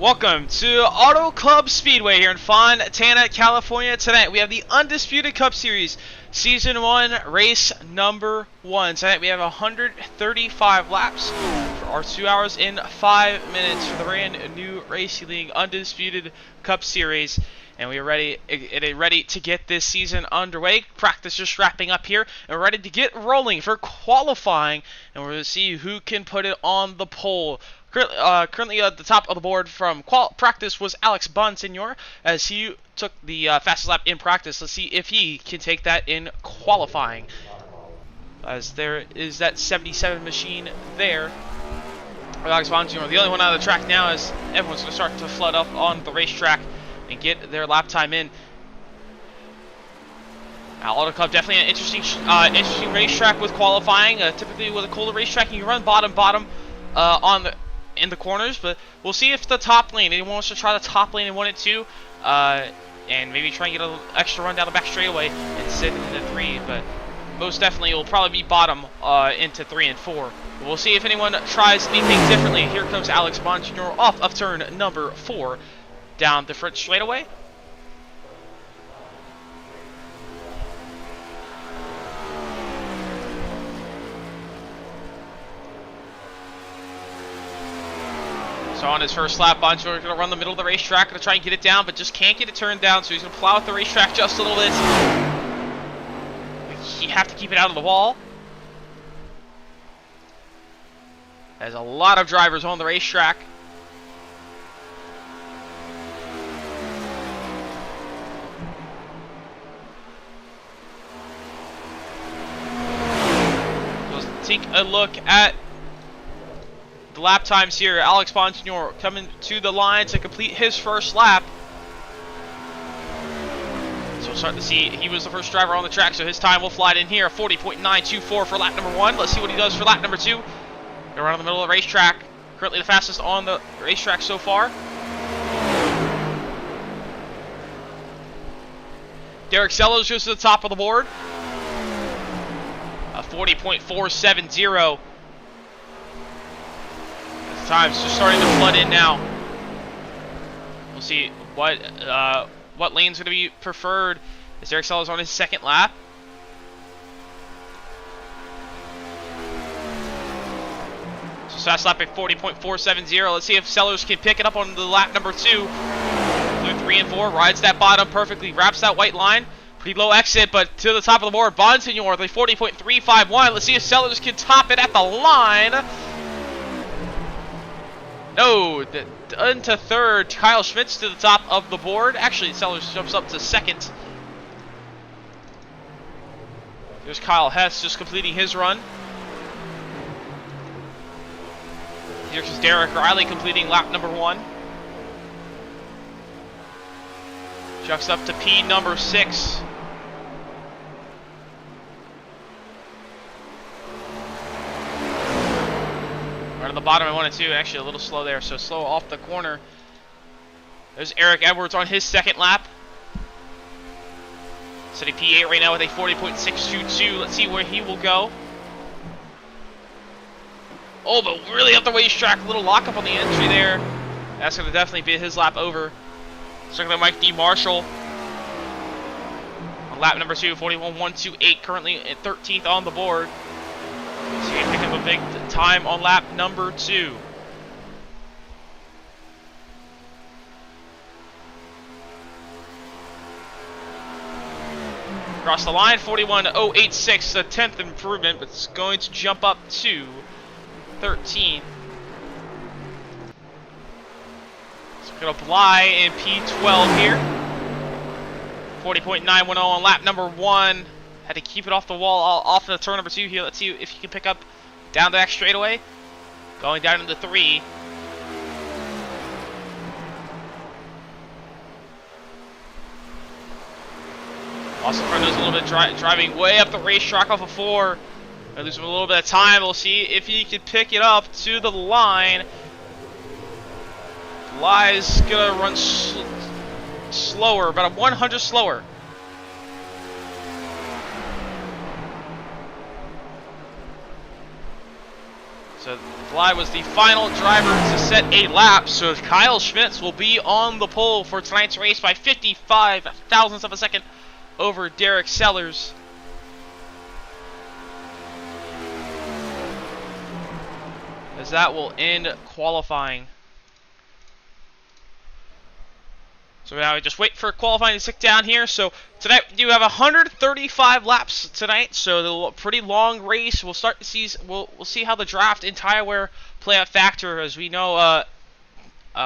Welcome to Auto Club Speedway here in Fontana, California. Tonight we have the Undisputed Cup Series, Season 1, Race Number 1. Tonight we have 135 laps for our 2 hours and 5 minutes for the brand new Racing League Undisputed Cup Series. And we are ready to get this season underway. Practice just wrapping up here, and we're ready to get rolling for qualifying. And we're going to see who can put it on the pole. Currently at the top of the board from practice was Alex Bonsignor, as he took the fastest lap in practice. Let's see if he can take that in qualifying, as there is that 77 machine there. Alex Bonsignor, the only one out of the track now, as everyone's going to start to flood up on the racetrack and get their lap time in. Auto Club, definitely an interesting racetrack with qualifying. Typically with a colder racetrack, you can run bottom in the corners, but we'll see if the top lane, anyone wants to try the top lane in 1 and 2, and maybe try and get an extra run down the back straightaway and sit into 3, but most definitely it will probably be bottom into 3 and 4. But we'll see if anyone tries anything differently. Here comes Alex Bonsignor off of turn number 4 down the front straightaway. So on his first lap, Bonsignor is going to run the middle of the racetrack, going to try and get it down, but just can't get it turned down, so he's going to plow at the racetrack just a little bit. You have to keep it out of the wall. There's a lot of drivers on the racetrack. So let's take a look at the lap times here. Alex Bonsignor coming to the line to complete his first lap. So we'll start to see, he was the first driver on the track, so his time will fly in here. 40.924 for lap number 1. Let's see what he does for lap number 2. Around the middle of the racetrack. Currently the fastest on the racetrack so far. Derek Sellos goes to the top of the board. 40.470. Time's just starting to flood in now. We'll see what lane's going to be preferred. As Derek Sellos on his second lap. So fast lap at 40.470. Let's see if Sellos can pick it up on the lap number 2. Through 3 and 4, rides that bottom perfectly, wraps that white line. Pretty low exit, but to the top of the board, Bonsignor, the 40.351. Let's see if Sellos can top it at the line. No, into third. Kyle Schmitz to the top of the board. Actually, Sellos jumps up to second. There's Kyle Hess just completing his run. Here's Derek Riley completing lap number 1. Chucks up to P number 6. Right on the bottom at 1 and 2, actually a little slow there, so slow off the corner. There's Eric Edwards on his second lap. Sitting P8 right now with a 40.622. Let's see where he will go. Oh, but really up the racetrack, a little lockup on the entry there. That's going to definitely be his lap over. Second to Mike D. Marshall. On lap number 2, 41.128, currently at 13th on the board. So he can pick up a big time on lap number 2. Across the line, 41.086, the 10th improvement, but it's going to jump up to 13. It's going to fly in P12 here. 40.910 on lap number 1. Had to keep it off the wall, off of turn number 2 here. Let's see if he can pick up down the back straightaway. Going down into 3. Austin Fernandez a little bit driving way up the racetrack off of 4. Gonna lose him a little bit of time. We'll see if he can pick it up to the line. Fly's gonna run slower, about a 100 slower. So Bly was the final driver to set a lap, so Kyle Schmitz will be on the pole for tonight's race by 55 thousandths of a second over Derek Sellers. As that will end qualifying. So now we just wait for qualifying to stick down here. So tonight we do have 135 laps tonight, so the pretty long race. We'll start to see we'll see how the draft and tire wear play a factor, as we know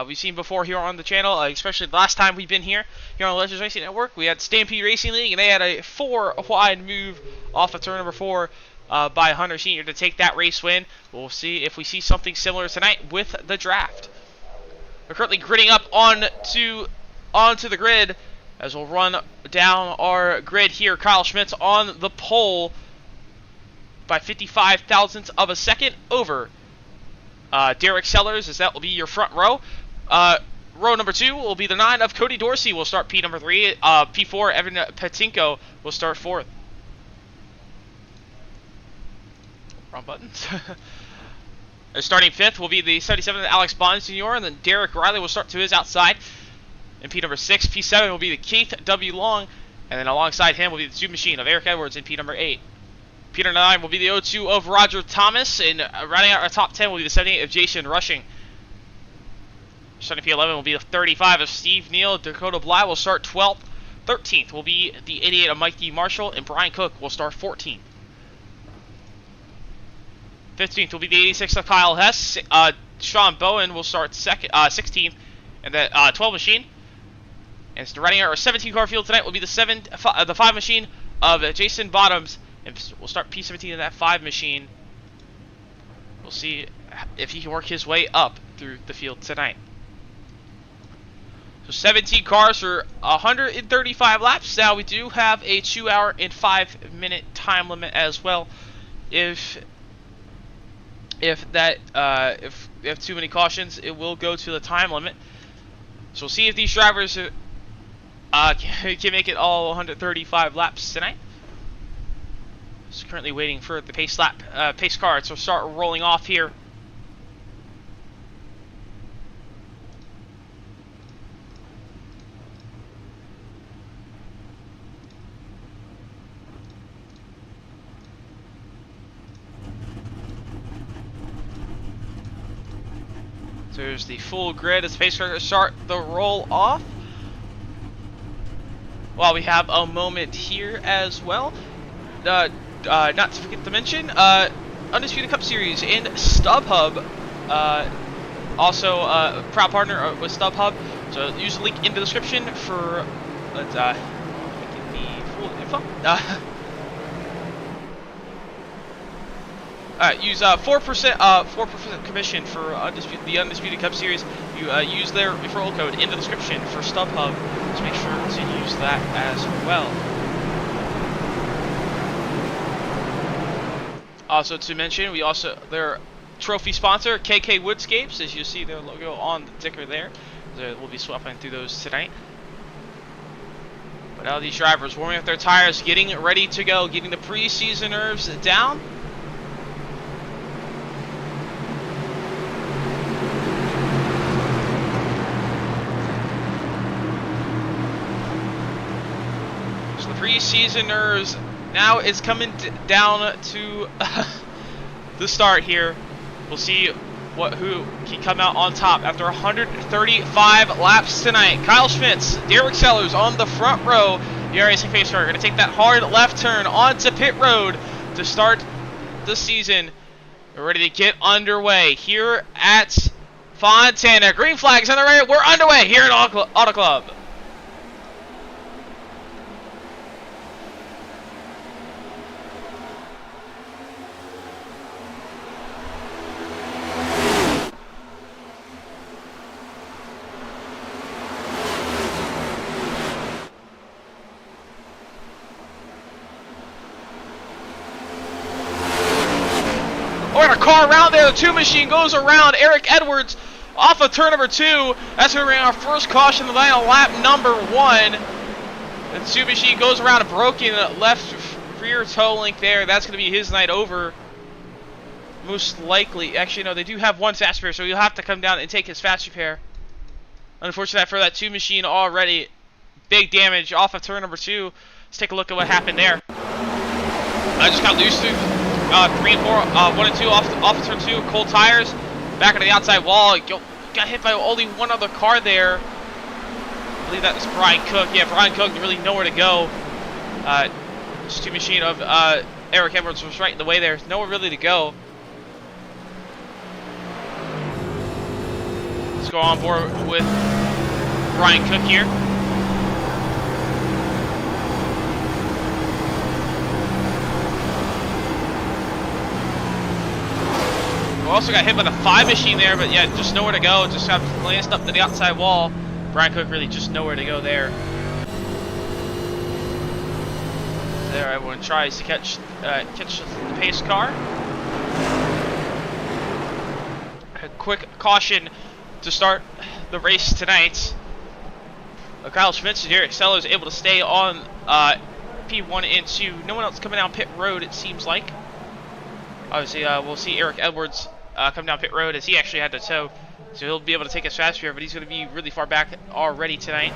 we've seen before here on the channel, especially the last time we've been here on Legends Racing Network. We had Stampede Racing League, and they had a 4-wide move off of turn number 4 by Hunter Senior to take that race win. We'll see if we see something similar tonight with the draft. We're currently gridding up onto the grid as we'll run down our grid here. Kyle Schmitz on the pole by 55 thousandths of a second over Derek Sellers, as that will be your front row. Row number 2 will be the 9 of Cody Dorsey will start P number 3. P4, Evan Patinko will start 4th. Wrong buttons. Starting 5th will be the 77 Alex Bond Sr., and then Derek Riley will start to his outside. In P number 6, P7 will be the Keith W. Long, and then alongside him will be the Zoom Machine of Eric Edwards in P number 8. P number 9 will be the O2 of Roger Thomas, and rounding out our top 10 will be the 78 of Jason Rushing. Starting P11 will be the 35 of Steve Neal. Dakota Bly will start 12th. 13th will be the 88 of Mike D. Marshall, and Brian Cook will start 14th. 15th will be the 86 of Kyle Hess. Sean Bowen will start 16th, and the 12 machine. And so running our 17-car field tonight will be the 5 machine of Jason Bottoms, and we'll start P17 in that 5 machine. We'll see if he can work his way up through the field tonight. So 17 cars for 135 laps. Now we do have a 2-hour and 5-minute time limit as well. If we have too many cautions, it will go to the time limit. So we'll see if these drivers can make it all 135 laps tonight. Just currently waiting for the pace car to start rolling off here. So there's the full grid as the pace car start the roll off. While we have a moment here as well, not to forget to mention, Undisputed Cup Series and StubHub, also a proud partner with StubHub. So use the link in the description for get the full info. Use 4% commission for the Undisputed Cup Series. You use their referral code in the description for StubHub, so make sure to use that as well. Also to mention, their trophy sponsor, KK Woodscapes, as you see their logo on the ticker there. So we'll be swapping through those tonight. But now these drivers warming up their tires, getting ready to go, getting the preseason nerves down. Preseason nerves. Now it's coming down to the start here. We'll see who can come out on top after 135 laps tonight. Kyle Schmitz, Derek Sellers on the front row. The racing pace car are going to take that hard left turn onto pit road to start the season. We're ready to get underway here at Fontana. Green flags on the right. We're underway here at Auto Club. Car around there, the 2 machine goes around Eric Edwards off of turn number 2. That's going to bring our first caution of the night on lap number 1. The 2 machine goes around a broken left rear toe link there. That's going to be his night over. most likely, actually no, they do have one fast repair, so you'll have to come down and take his fast repair. Unfortunately for that 2 machine already, big damage off of turn number 2. Let's take a look at what happened there. I just got loose through 3 and 4, 1 and 2 off of turn 2, cold tires, back into the outside wall. Got hit by only one other car there. I believe that was Brian Cook. Yeah, Brian Cook really nowhere to go. This 2 machine of Eric Edwards was right in the way there. Nowhere really to go. Let's go on board with Brian Cook here. We also got hit by the 5 machine there, but yeah, just nowhere to go. Just got glanced up to the outside wall. Brian Cook really just nowhere to go there. There, everyone tries to catch the pace car. A quick caution to start the race tonight. Kyle Schmitz and Derek Sellers able to stay on P1 and 2. No one else coming down pit road, it seems like. Obviously, we'll see Eric Edwards come down pit road as he actually had to tow. So he'll be able to take his fast repair, but he's going to be really far back already tonight.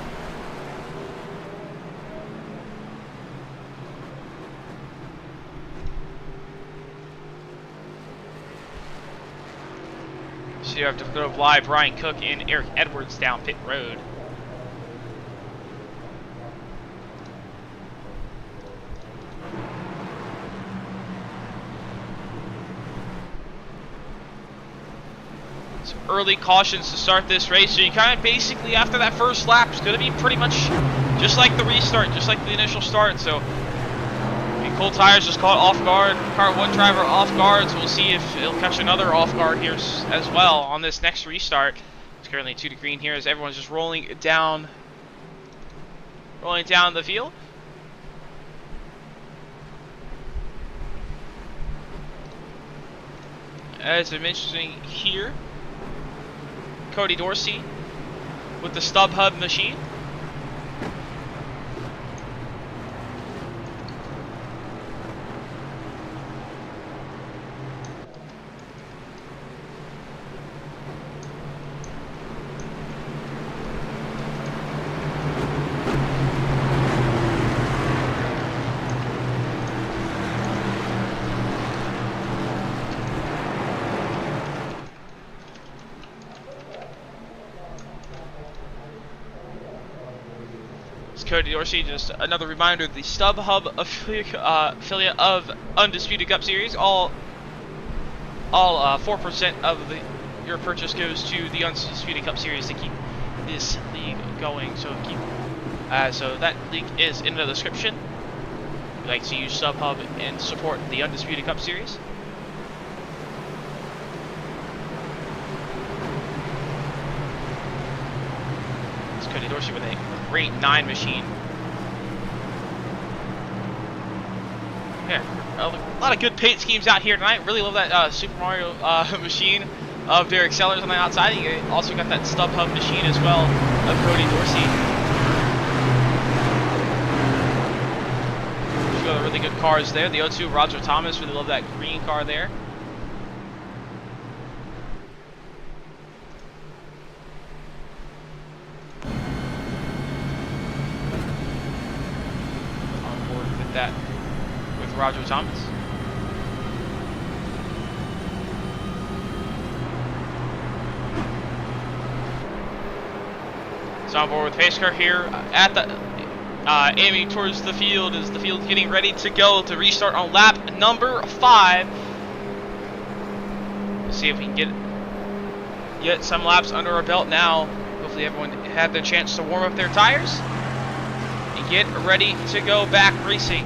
So you have to go fly Brian Cook and Eric Edwards down pit road. Some early cautions to start this race. So you kind of basically, after that first lap, it's going to be pretty much just like the restart, just like the initial start. So cold tires just caught off guard. Car 1 driver off guard, so we'll see if it'll catch another off guard here as well on this next restart. It's currently 2 to green here as everyone's just rolling down the field. As I'm mentioning here, Cody Dorsey with the stub hub machine. Cody Dorsey, just another reminder, the StubHub affiliate of Undisputed Cup Series. All 4% of your purchase goes to the Undisputed Cup Series to keep this league going. So so that link is in the description. If you'd like to use StubHub and support the Undisputed Cup Series. It's Cody Dorsey with a great 9 machine. Yeah, a lot of good paint schemes out here tonight. Really love that Super Mario machine of Derek Sellers on the outside. You also got that StubHub machine as well of Cody Dorsey. A few other really good cars there. The O2 Roger Thomas, really love that green car there. That with Roger Thomas. So on board with pace car here at the aiming towards the field as the field's getting ready to go to restart on lap number 5. We'll see if we can get some laps under our belt now. Hopefully everyone had their chance to warm up their tires. Get ready to go back racing.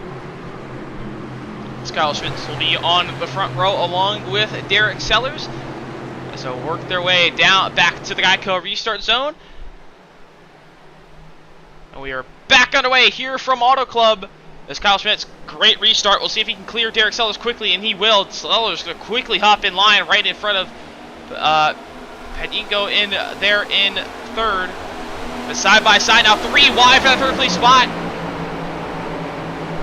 Kyle Schmitz will be on the front row along with Derek Sellers. So work their way down back to the Geico restart zone. And we are back underway here from Auto Club. As Kyle Schmitz, great restart. We'll see if he can clear Derek Sellers quickly, and he will. Sellers going to quickly hop in line right in front of Padinko in there in 3rd. But side by side now, 3 wide for that 3rd place spot.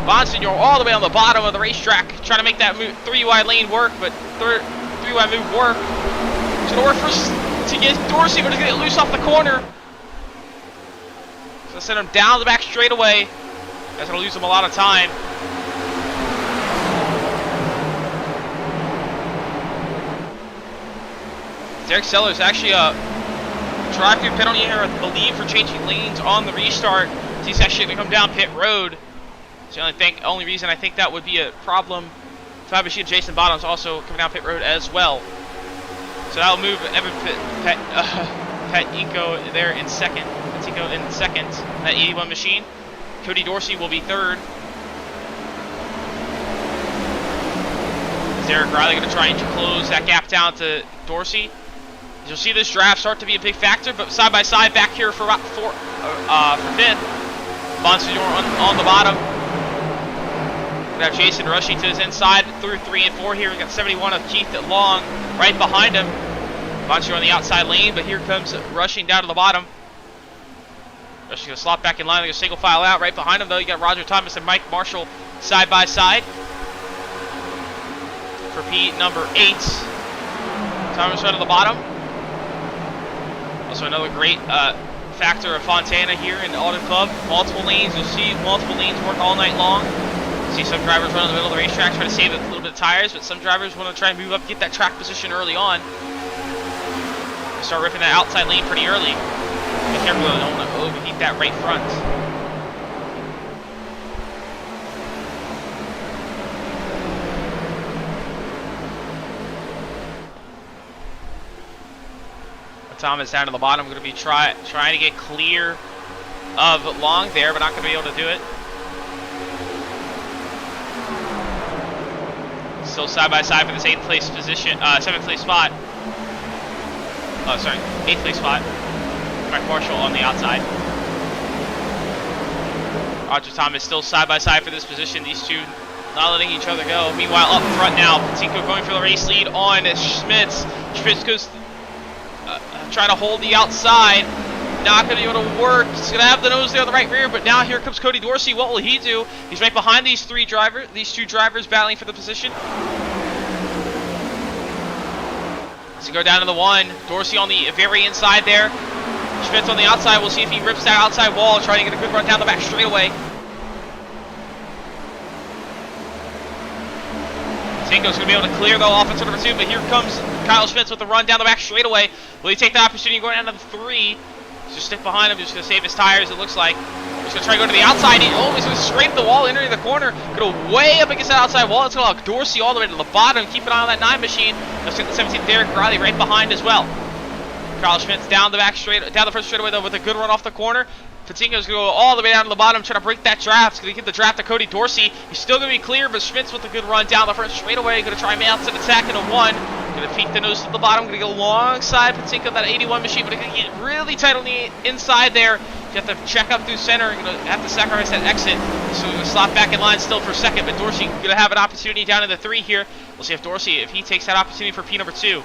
Bonsignor all the way on the bottom of the racetrack, trying to make that 3 wide lane work, but three-wide move work. It's going to work to get Dorsey, but he's going to get loose off the corner. So send him down the back straightaway. That's going to lose him a lot of time. Derek Sellers actually drive-through penalty here, I believe, for changing lanes on the restart. So he's actually going to come down pit road. So the only reason I think that would be a problem. Fabershee Jason Bottoms also coming down pit road as well. So that'll move Evan Petinko there in second. Petinko in second, that 81 machine. Cody Dorsey will be third. Derek Riley going to try and close that gap down to Dorsey. You'll see this draft start to be a big factor, but side by side back here for fifth. Bonsignor on the bottom. We have Jason rushing to his inside through 3 and 4 here. We got 71 of Keith Long right behind him. Bonsignor on the outside lane, but here comes rushing down to the bottom. Rushing going to slot back in line. They're going to single file out. Right behind him, though, you got Roger Thomas and Mike Marshall side by side. For P number 8. Thomas right on the bottom. Also another great factor of Fontana here in the Auto Club. Multiple lanes, you'll see multiple lanes work all night long. See some drivers run in the middle of the racetrack, try to save a little bit of tires, but some drivers want to try and move up, get that track position early on. Start ripping that outside lane pretty early. Be careful, you don't want to overheat that right front. Thomas down to the bottom, going to be trying to get clear of Long there, but not going to be able to do it. Still side by side for this 8th place position, 7th place spot. Oh, sorry, 8th place spot. Mike Marshall on the outside. Roger Thomas still side by side for this position. These two not letting each other go. Meanwhile, up front now, Patinko going for the race lead on Schmitz. Schmitz goes. Trying to hold the outside, not going to be able to work. He's going to have the nose there on the right rear, but now here comes Cody Dorsey. What will he do? He's right behind these two drivers battling for the position. So go down to the 1. Dorsey on the very inside there. Schmitz on the outside. We'll see if he rips that outside wall, trying to get a good run down the back straightaway. Tinko's going to be able to clear though off into number 2, but here comes Kyle Schmitz with the run down the back straightaway. Will he take the opportunity going down to the 3? Just stick behind him, just going to save his tires, it looks like. He's going to try to go to the outside. He's going to scrape the wall, entering the corner. Going to way up against that outside wall. It's going to allow Dorsey all the way to the bottom. Keep an eye on that 9 machine. Let's get the 17th Derek Riley right behind as well. Kyle Schmitz down the front straightaway though with a good run off the corner. Patinko's going to go all the way down to the bottom, trying to break that draft. He's going to get the draft to Cody Dorsey. He's still going to be clear, but Schmitz with a good run down the front straightaway. Going to try and mount an attack into 1. Going to feed the nose to the bottom. Going to go alongside Patinko, that 81 machine, but going to get really tight on the inside there. You have to check up through center. You're going to have to sacrifice that exit. So we're going to slot back in line still for second, but Dorsey going to have an opportunity down in the 3 here. We'll see if Dorsey, if he takes that opportunity for P number 2.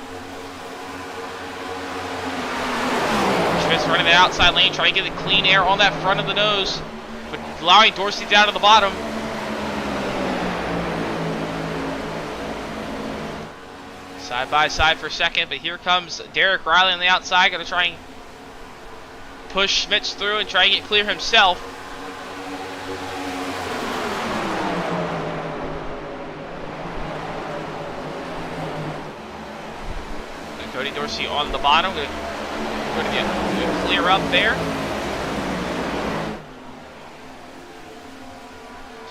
Schmitz running the outside lane, trying to get the clean air on that front of the nose, but allowing Dorsey down to the bottom. Side by side for second, but here comes Derek Riley on the outside, going to try and push Schmitz through and try and get clear himself. And Cody Dorsey on the bottom, going to get clear up there.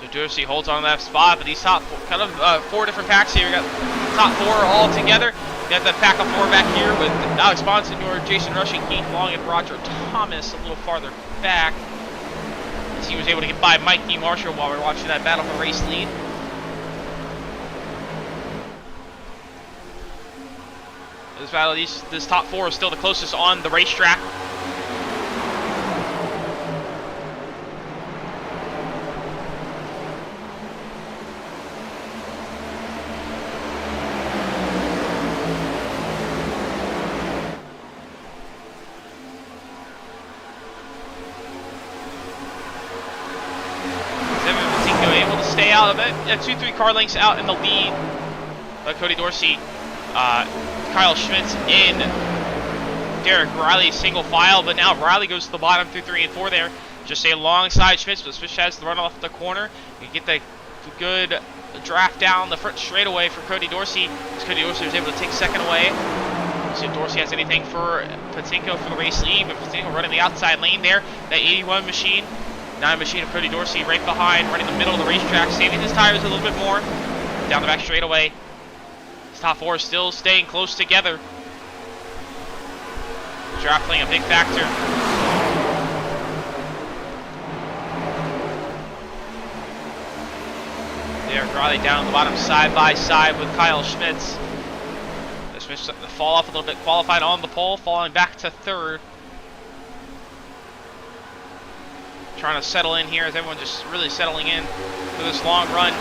So Dorsey holds on to that spot, but these top four different packs here. We got top 4 all together. We got that pack of 4 back here with Alex Bonsignor, Jason Rushing, Keith Long, and Roger Thomas a little farther back, as he was able to get by Mike E. Marshall while we were watching that battle for race lead. This battle, this top 4 is still the closest on the racetrack. Able to stay out of it, 2-3 car lengths out in the lead. Cody Dorsey Kyle Schmitz in Derek Riley single file, but now Riley goes to the bottom through 3 and 4 there. Just stay alongside Schmitz, but Schmitz has to run off the corner. You get the good draft down the front straightaway for Cody Dorsey. Cody Dorsey was able to take second away. We'll see if Dorsey has anything for Patinko for the race lead, but Patinko running the outside lane there. That 81 machine, 9 machine of Cody Dorsey right behind, running the middle of the racetrack, saving his tires a little bit more. Down the back straightaway. His top 4 still staying close together. Draft playing a big factor. Derek Riley down at the bottom side by side with Kyle Schmitz. Schmitz fall off a little bit, qualified on the pole, falling back to 3rd. Trying to settle in here as everyone just really settling in for this long run.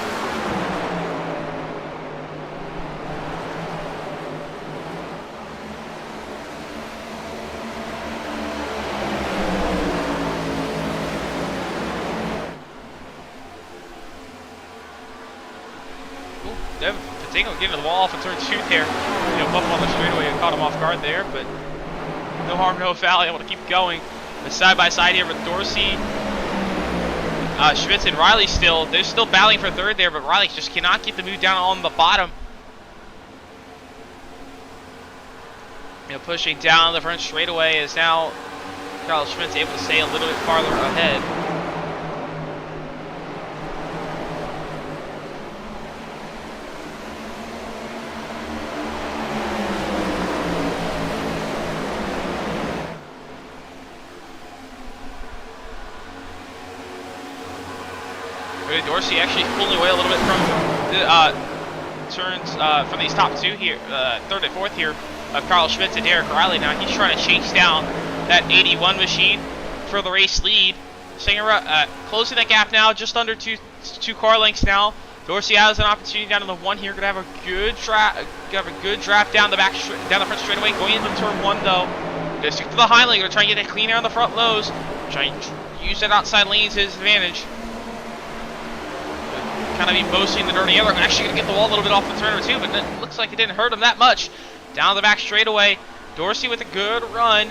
Patinko getting to the wall off of turn 2 there. You know, bumping on the straightaway and caught him off guard there, but no harm, no foul, able to keep going. But side by side here with Dorsey, Schmitz and Riley still. They're still battling for 3rd there, but Riley just cannot get the move down on the bottom. You know, pushing down the front straightaway is now Kyle Schmitz able to stay a little bit farther ahead. Dorsey actually pulling away a little bit from turns from these top 2 here, 3rd and 4th here of Kyle Schmitz and Derek Riley. Now he's trying to chase down that 81 machine for the race lead. Closing that gap now, just under two car lengths now. Dorsey has an opportunity down to the 1 here. Gonna have a good draft down the front straightaway. Going into turn 1 though. Gonna stick to the high lane. Gonna try and get that clean air on the front lows. Try and use that outside lane to his advantage. Kind of be boasting the dirty yellow. Actually going to get the wall a little bit off the turn or 2, but it looks like it didn't hurt him that much. Down the back straightaway. Dorsey with a good run.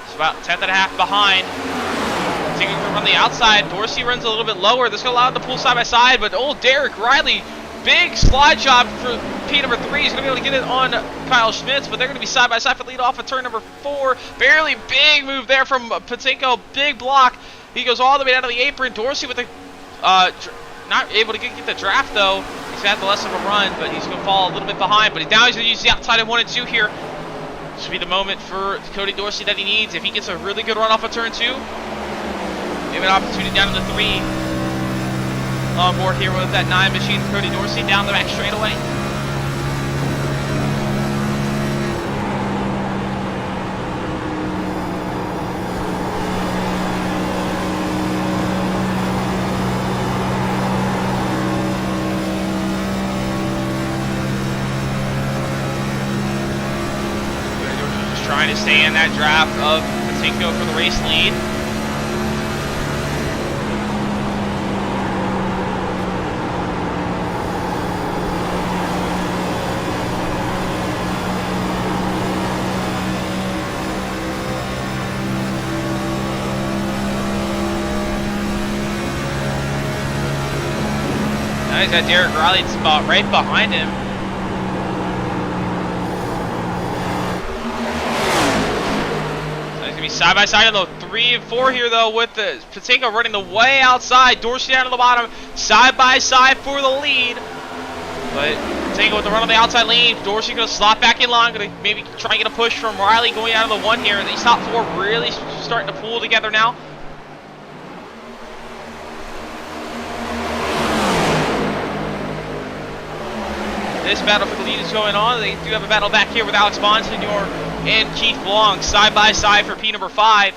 It's about 10th and a half behind. Taking from the outside. Dorsey runs a little bit lower. This is going to allow him to pull side by side, but old Derek Riley, big slide job for P number 3. He's going to be able to get it on Kyle Schmitz, but they're going to be side by side for the lead off of turn number 4. Barely big move there from Patinko. Big block. He goes all the way down to the apron. Dorsey with a not able to get the draft though. He's had the less of a run, but he's going to fall a little bit behind. But now he's going to use the outside of 1 and 2 here. This should be the moment for Cody Dorsey that he needs. If he gets a really good run off of turn 2, maybe an opportunity down to the 3. On board here with that 9 machine, Cody Dorsey down the back straightaway. Trying to stay in that draft of Patinko for the race lead. Now he's got Derek Riley spot right behind him. Side by side on the 3 and 4 here though, with the Patinko running the way outside. Dorsey down to the bottom, side by side for the lead. But Patinko with the run on the outside lane. Dorsey gonna slot back in line, gonna maybe try and get a push from Riley going out of the 1 here. These top 4 really starting to pull together now. This battle for the lead is going on. They do have a battle back here with Alex Bonsignor and Keith Long side by side for P number 5.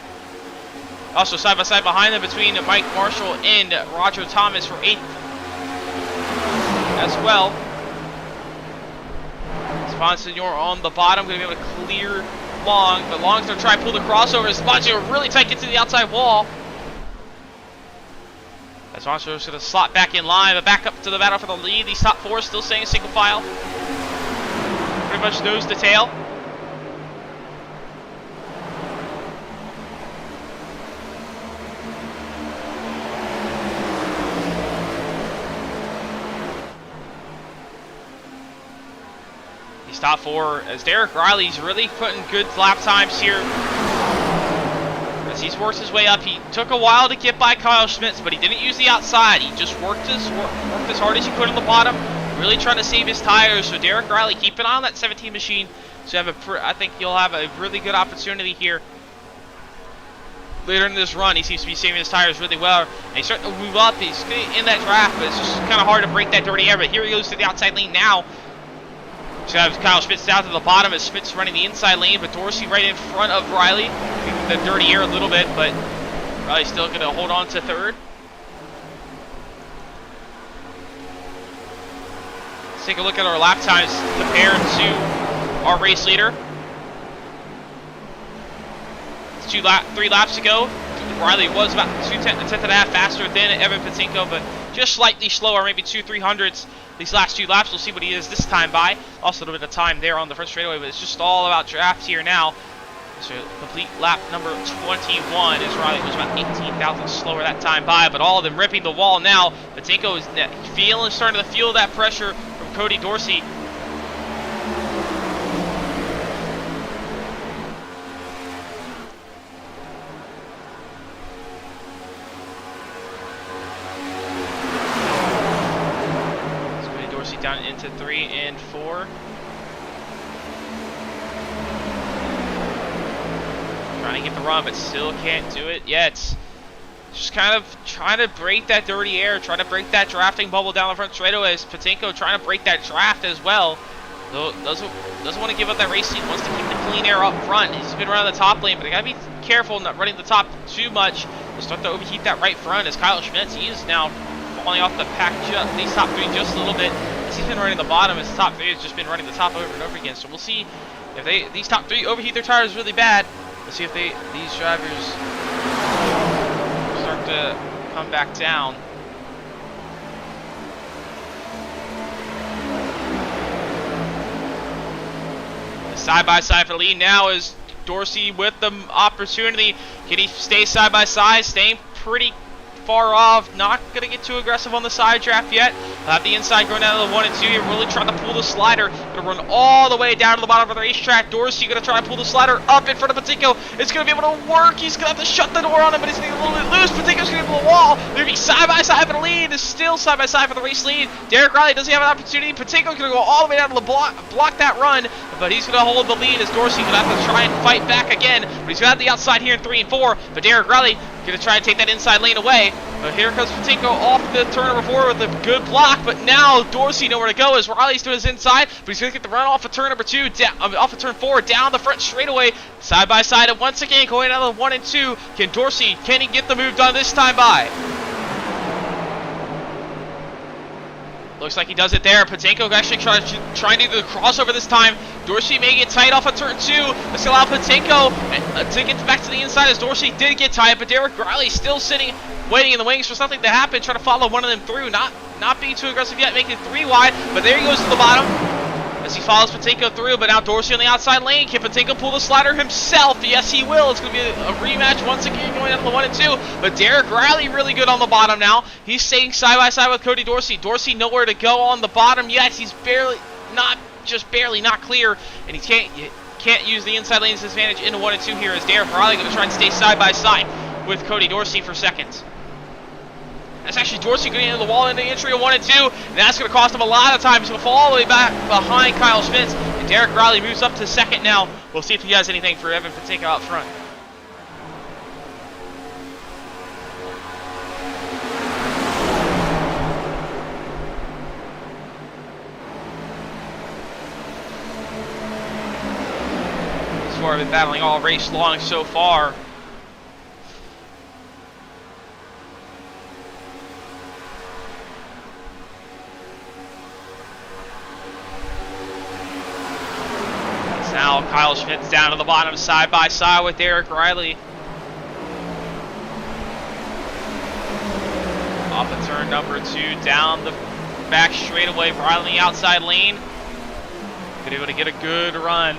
Also side by side behind them between Mike Marshall and Roger Thomas for 8th as well. Bonsignor on the bottom, going to be able to clear Long, but Long's going to try and pull the crossover. Bonsignor really tight, gets to the outside wall. As Bonsignor's going to slot back in line, but back up to the battle for the lead. These top 4 still staying single file. Going to pretty much nose to tail. He's top 4 as Derek Riley's really putting good lap times here. As he's worked his way up, he took a while to get by Kyle Schmitz, but he didn't use the outside. He just worked as hard as he could on the bottom, really trying to save his tires. So Derek Riley, keep an eye on that 17 machine. So I think you'll have a really good opportunity here later in this run. He seems to be saving his tires really well, and he's starting to move up. He's in that draft, but it's just kind of hard to break that dirty air. But here he goes to the outside lane now. So have Kyle Schmitz down to the bottom as Schmitz running the inside lane, but Dorsey right in front of Riley. The dirty air a little bit, but Riley's still going to hold on to third. Let's take a look at our lap times compared to our race leader. It's 3 laps to go. Riley was about a tenth and a half faster than Evan Patinko, but just slightly slower, maybe 2/300ths. These last 2 laps, we'll see what he is this time by. Also a little bit of time there on the front straightaway, but it's just all about drafts here now. So complete lap number 21 as Riley was about 18,000 slower that time by, but all of them ripping the wall now. Patinko is starting to feel that pressure from Cody Dorsey. Down into 3 and 4. Trying to get the run, but still can't do it yet. Just kind of trying to break that dirty air, trying to break that drafting bubble down the front straightaways. Patinko trying to break that draft as well. Though doesn't want to give up that race lead, wants to keep the clean air up front. He's been running the top lane, but they gotta be careful not running the top too much. They'll start to overheat that right front as Kyle Schmitz, he is now falling off the pack, these top 3 just a little bit. He's been running the bottom, his top 3 has just been running the top over and over again. So we'll see if these top 3 overheat their tires really bad. Let's see if these drivers start to come back down. Side by side for the lead now is Dorsey with the opportunity. Can he stay side by side? Staying pretty far off, not going to get too aggressive on the side draft yet. He'll have the inside going down to the 1 and 2 here, really trying to pull the slider. Going to run all the way down to the bottom of the racetrack. Dorsey going to try to pull the slider up in front of Patinko. It's going to be able to work. He's going to have to shut the door on him, but he's going to get a little bit loose. Patinko's going to get to the wall. They're going to be side by side for the lead. It's still side by side for the race lead. Derek Riley doesn't have an opportunity. Patinko's going to go all the way down to the block that run, but he's going to hold the lead as Dorsey going to have to try and fight back again. But he's going to have the outside here in 3 and 4. But Derek Riley going to try and take that inside lane away. But here comes Patinko off the turn number 4 with a good block, but now Dorsey nowhere to go as Riley's doing his inside, but he's going to get the run off of turn number 2, off of turn 4, down the front straightaway, side by side, and once again going out of the 1 and 2. Can he get the move done this time by? Looks like he does it there. Patinko actually trying to do the crossover this time. Dorsey may get tight off of turn 2. Let's allow Patinko to get back to the inside as Dorsey did get tight, but Derek Riley still sitting, waiting in the wings for something to happen, trying to follow one of them through. Not being too aggressive yet, making it 3 wide, but there he goes to the bottom as he follows Patinko through, but now Dorsey on the outside lane. Can Patinko pull the slider himself? Yes, he will. It's going to be a rematch once again going down to the 1 and 2, but Derek Riley really good on the bottom now. He's staying side by side with Cody Dorsey. Dorsey nowhere to go on the bottom yet. He's barely not clear, and he can't use the inside lane's advantage into 1 and 2 here as Derek Riley going to try and stay side by side with Cody Dorsey for second. That's actually Dorsey getting into the wall into the entry of 1 and 2, and that's going to cost him a lot of time. He's going to fall all the way back behind Kyle Schmitz, and Derek Riley moves up to second now. We'll see if he has anything for Evan Patinko out front. This is where I've been battling all race long so far. Now Kyle Schmitz down to the bottom side by side with Derek Riley. Off of turn number 2, down the back straightaway, Riley outside lane. Been able to get a good run.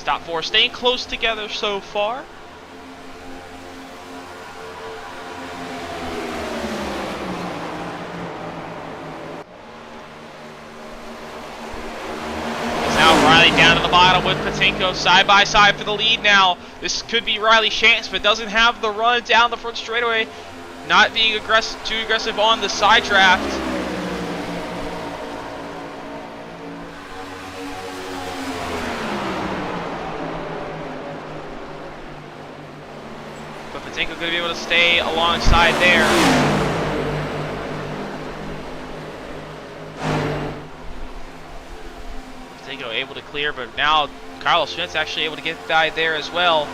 Top four staying close together so far. Now Riley down to the bottom with Patinko side by side for the lead now. This could be Riley's chance, but doesn't have the run down the front straightaway. Not being too aggressive on the side draft. Patinko going to be able to stay alongside there. Patinko able to clear, but now Carlos Schmidt's actually able to get by there as well.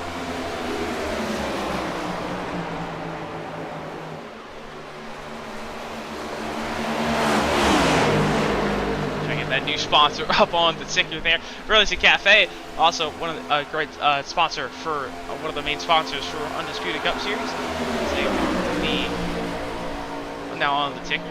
That new sponsor up on the ticker there. Burlington Cafe, also one of the great sponsor for one of the main sponsors for Undisputed Cup Series. So now on the ticker.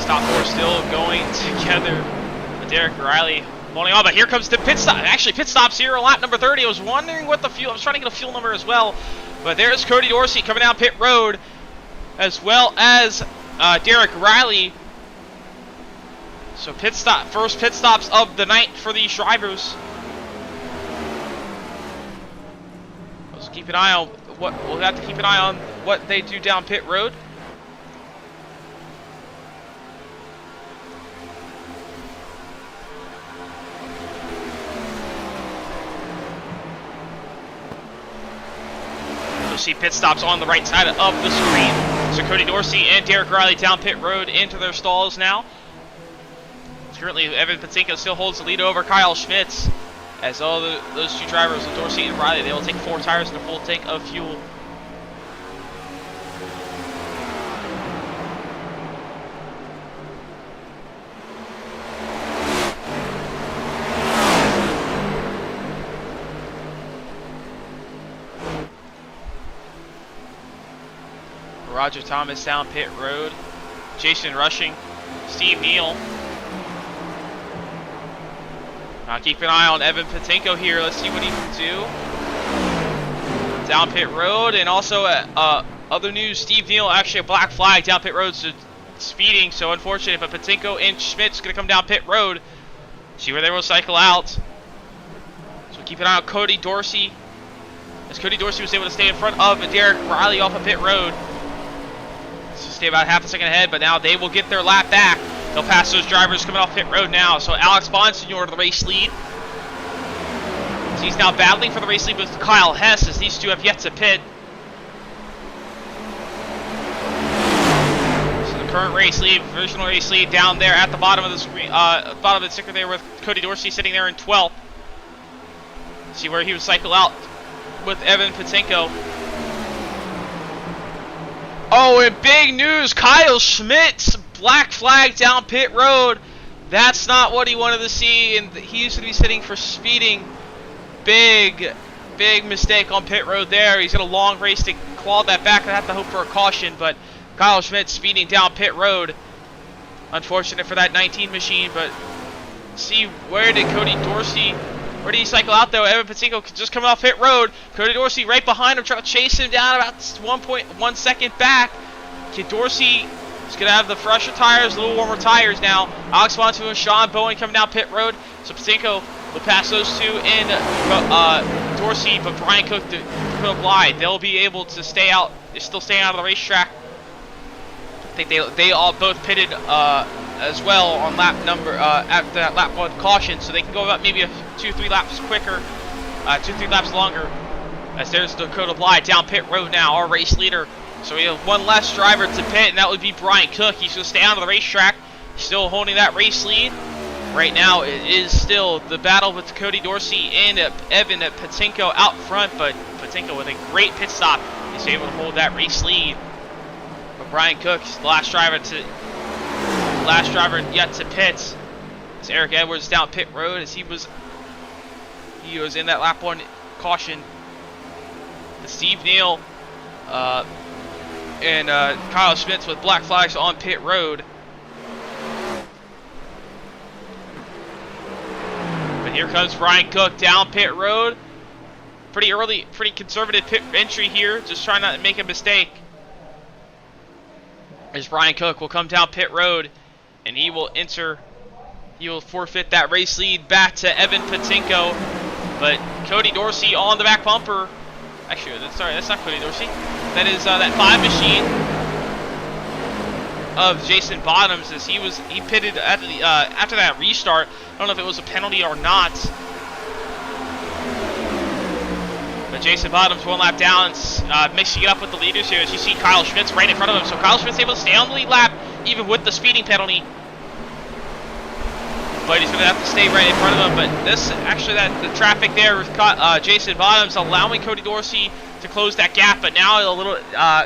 Top four still going together. Derek Riley holding on, but here comes the pit stop. Actually, pit stops here on lap number 30. I was wondering what the fuel. I was trying to get a fuel number as well, but there's Cody Dorsey coming down pit road, as well as Derek Riley. So pit stop, first pit stops of the night for these drivers. Let's keep an eye on what we'll have to keep an eye on what they do down pit road. See pit stops on the right side of the screen. So Cody Dorsey and Derek Riley down pit road into their stalls now. Currently, Evan Patinko still holds the lead over Kyle Schmitz. As all those two drivers, Dorsey and Riley, they will take 4 tires and a full tank of fuel. Roger Thomas down pit road. Jason Rushing. Steve Neal. Now keep an eye on Evan Patinko here. Let's see what he can do. Down pit road. And also other news, Steve Neal actually a black flag down pit road, so speeding. So unfortunate, but Patinko and Schmidt's going to come down pit road. See where they will cycle out. So keep an eye on Cody Dorsey. As Cody Dorsey was able to stay in front of Derek Riley off of pit road. So stay about half a second ahead, but now they will get their lap back. They'll pass those drivers coming off pit road now. So Alex Bonsignor to the race lead. So he's now battling for the race lead with Kyle Hess, as these two have yet to pit. So the current race lead, provisional race lead down there at the bottom of the screen, bottom of the sticker there with Cody Dorsey sitting there in 12th. See where he would cycle out with Evan Patinko. Oh, and big news, Kyle Schmidt's black flag down pit road. That's not what he wanted to see, and he's going to be sitting for speeding. Big mistake on pit road there. He's got a long race to claw that back and have to hope for a caution, but Kyle Schmidt speeding down pit road. Unfortunate for that 19 machine, but see, where did Cody Dorsey, where did he cycle out though? Evan Patinko just coming off pit road. Cody Dorsey right behind him, trying to chase him down about 1.1 second back. Kid Dorsey He's going to have the fresher tires, a little warmer tires now. Alex Montu and Sean Bowen coming down pit road. So Patinko will pass those two in Dorsey, but Brian Cook to Bly. They'll be able to stay out. They're still staying out of the racetrack. I think they all both pitted as well on lap number after that lap 1 caution, so they can go about maybe 2-3 laps quicker, 2-3 laps longer. As there's Dakota Bly down pit road now, our race leader. So we have one less driver to pit, and that would be Brian Cook. He's going to stay out of the racetrack, still holding that race lead. Right now, it is still the battle with Cody Dorsey and Evan Patinko out front, but Patinko with a great pit stop is able to hold that race lead. But Brian Cook, the last driver yet to pit. As Eric Edwards down pit road, as he was in that lap 1 caution. Steve Neal and Kyle Schmitz with black flags on pit road. But here comes Brian Cook down pit road. Pretty early, pretty conservative pit entry here, just trying not to make a mistake. As Brian Cook will come down pit road, and he will forfeit that race lead back to Evan Patinko. But Cody Dorsey on the back bumper. Actually, that's not Cody Dorsey. That is that 5 machine of Jason Bottoms, as he pitted at the, after that restart. I don't know if it was a penalty or not. But Jason Bottoms 1 lap down, mixing it up with the leaders here. As you see Kyle Schmitz right in front of him. So Kyle Schmitz able to stay on the lead lap, even with the speeding penalty. But he's going to have to stay right in front of him. But this, actually, the traffic there with Jason Bottoms allowing Cody Dorsey to close that gap. But now a little,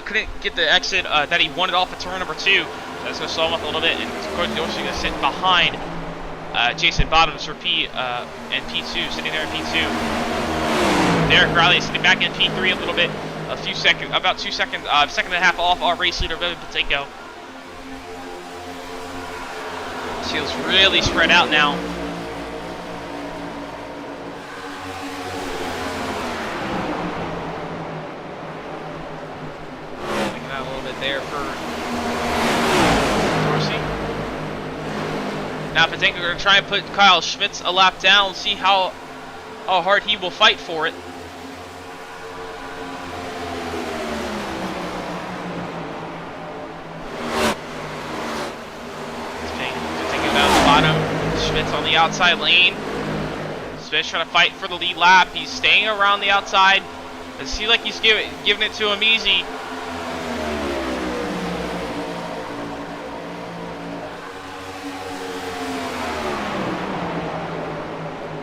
couldn't get the exit that he wanted off of turn number 2. So that's going to slow him up a little bit. And Cody Dorsey going to sit behind Jason Bottoms for and P2, sitting there in P2. Derek Riley sitting back in P3 a little bit, about 2 seconds, second and a half off our race leader, Evan Patinko. Field's really spread out now. Looking out a little bit there for Dorsey. Now Patinko going to try and put Kyle Schmitz a lap down, see how hard he will fight for it. Schmitz on the outside lane. Schmitz trying to fight for the lead lap. He's staying around the outside. It seems like he's giving it to him easy.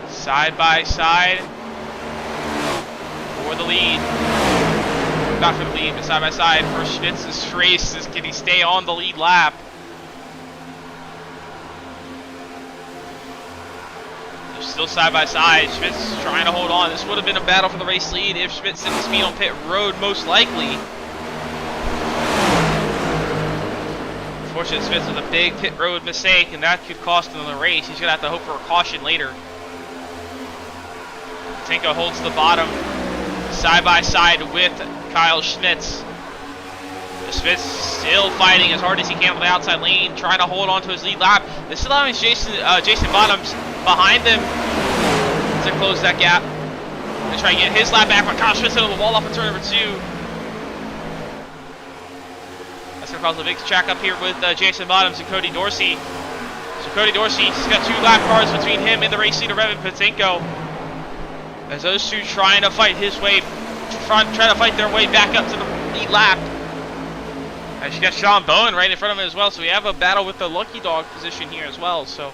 Side by side for the lead. Not for the lead, but side by side for Schmitz's race. Can he stay on the lead lap? Still side by side. Schmitz trying to hold on. This would have been a battle for the race lead if Schmitz didn't speed on pit road, most likely. Unfortunately, Schmitz with a big pit road mistake, and that could cost him the race. He's going to have to hope for a caution later. Patinko holds the bottom side by side with Kyle Schmitz. Schmitz still fighting as hard as he can on the outside lane, trying to hold on to his lead lap. This is allowing Jason Bottoms behind them to close that gap and try to get his lap back, but Kyle Schmitz into the wall off of turn number 2. That's going to cause a big track up here with Jason Bottoms and Cody Dorsey. So Cody Dorsey's got 2 lap cars between him and the race leader, Evan Patinko. As those two trying to fight their way back up to the lead lap. And she got Sean Bowen right in front of him as well, so we have a battle with the lucky dog position here as well. So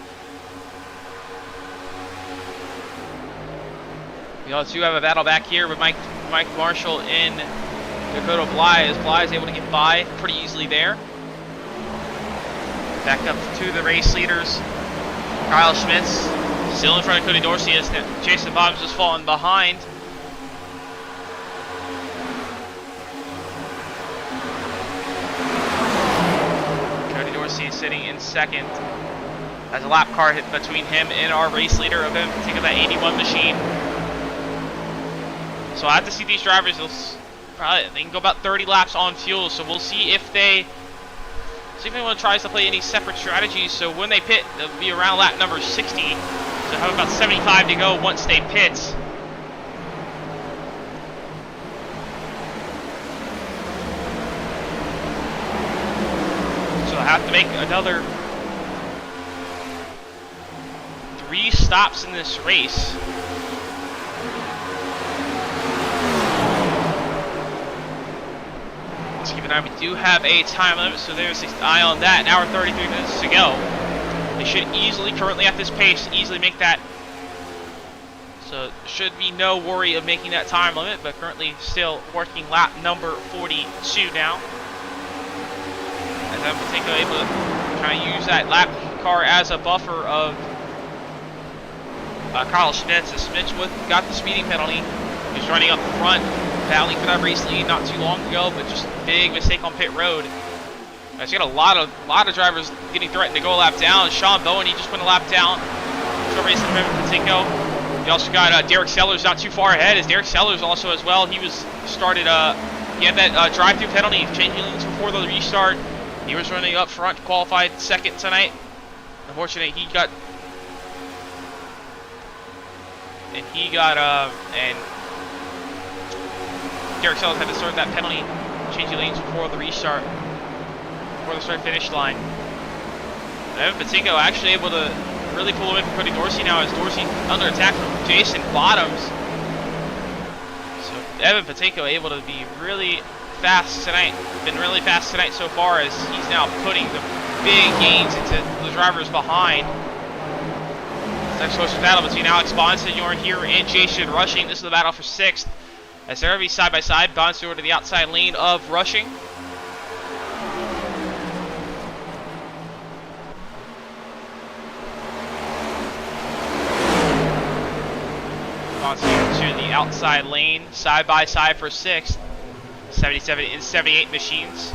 we also have a battle back here with Mike Marshall and Dakota Bly, as Bly is able to get by pretty easily there. Back up to the race leaders. Kyle Schmitz still in front of Cody Dorsey as Jason Bottoms just falling behind. Sitting in second as a lap car hit between him and our race leader of him. Think of that 81 machine. So I have to see these drivers. They can go about 30 laps on fuel. So we'll see if they See if anyone tries to play any separate strategies. So when they pit, they'll be around lap number 60. So have about 75 to go once they pit. So they'll have to make another 3 stops in this race. Let's keep an eye. We do have a time limit, so there's an eye on that. An hour 33 minutes to go. They should easily, currently at this pace, easily make that. So should be no worry of making that time limit, but currently still working lap number 42 now. As I'm particularly able to kind of use that lap car as a buffer of Kyle Schmitz. As Schmitz got the speeding penalty. He's running up front, battling for that race lead not too long ago, but just a big mistake on pit road. He's got a lot of drivers getting threatened to go a lap down. Sean Bowen, he just went a lap down. Racing Patinko. You also got Derek Sellers not too far ahead. As Derek Sellers also as well. He started. He had that drive-through penalty, changing lanes before the restart. He was running up front, qualified second tonight. Unfortunately, he got and Derek Sellers had to serve that penalty, changing lanes before the restart, before the start-finish line. Evan Patinko actually able to really pull away from Cody Dorsey now, as Dorsey under attack from Jason Bottoms. So Evan Patinko able to be really fast tonight, been really fast tonight so far, as he's now putting the big gains into the drivers behind. Next close battle between Alex Bonsignor here and Jason Rushing. This is the battle for 6th. As they're going to be side by side, Bonsignor to the outside lane of Rushing. Bonsignor to the outside lane, side by side for 6th. 77 and 78 machines.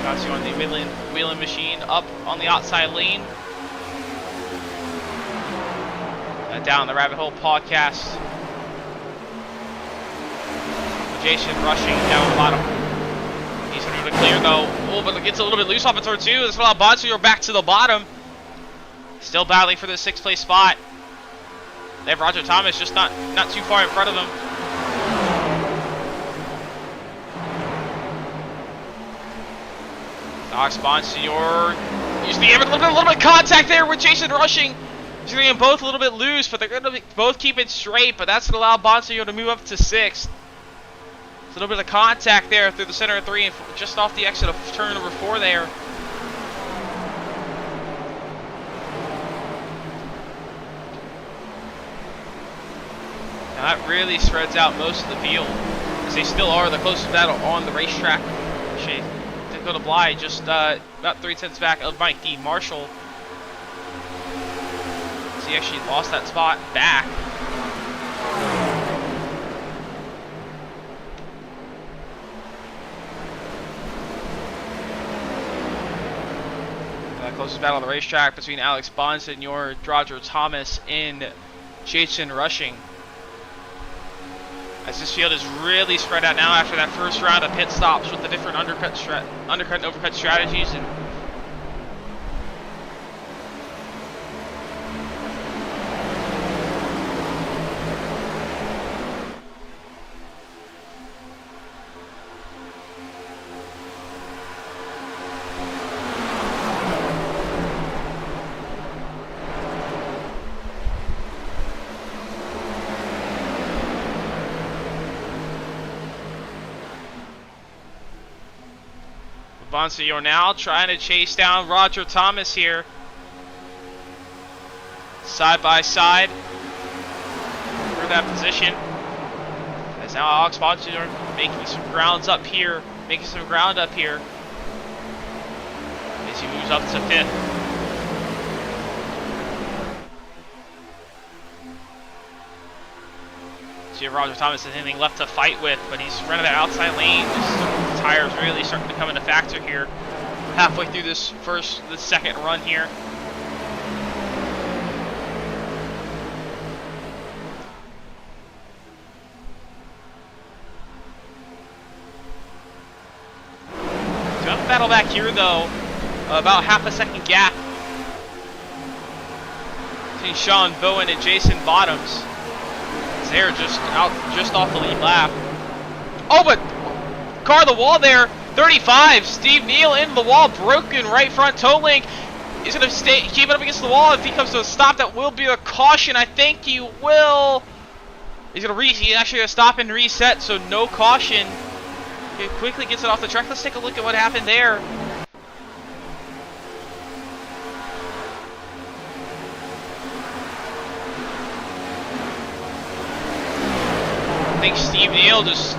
Bonsignor on the wheeling machine up on the outside lane. Down the Rabbit Hole podcast. Jason Rushing down the bottom. He's going to clear though. Oh, but it gets a little bit loose off of turn 2. This will allow Bonsignor back to the bottom. Still battling for the 6th place spot. They have Roger Thomas just not too far in front of him. Alex Bonsignor using the air, but a little bit of contact there with Jason Rushing. He's going to get both a little bit loose, but they're going to both keep it straight, but that's going to allow Bonsignor to move up to 6th. A little bit of contact there through the center of 3 and just off the exit of turn number 4 there. Now that really spreads out most of the field, as they still are the closest battle on the racetrack. Dakota Bly just about 3/10 back of Mike D. Marshall. He actually lost that spot back. The closest battle on the racetrack between Alex Bonsignor, Roger Thomas, and Jason Rushing. As this field is really spread out now after that first round of pit stops with the different undercut and overcut strategies. And Bonsignor now trying to chase down Roger Thomas here. Side by side for that position. As now Alex Bonsignor making some ground up here. As he moves up to 5th. See if Roger Thomas has anything left to fight with, but he's running that outside lane. The tires really starting to come into factor here. Halfway through the second run here. battle back here, though. About half a second gap between Sean Bowen and Jason Bottoms. They're just off the lead lap. Oh, but car the wall there. 35. Steve Neal into the wall, broken right front toe link. He's gonna keep it up against the wall. If he comes to a stop, that will be a caution. I think he will. He's actually gonna stop and reset, so no caution. He quickly gets it off the track. Let's take a look at what happened there. I think Steve Neal just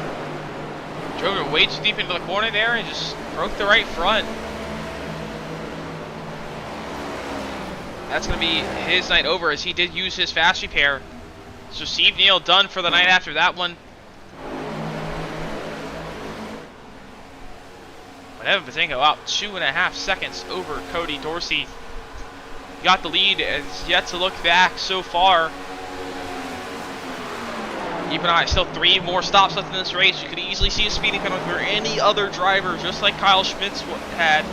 drove it way too deep into the corner there and just broke the right front. That's going to be his night over, as he did use his fast repair. So Steve Neal done for the night after that one. But Evan Patinko out 2.5 seconds over Cody Dorsey. Got the lead, and has yet to look back so far. Keep an eye, still 3 more stops left in this race. You could easily see a speeding penalty for any other driver, just like Kyle Schmitz had.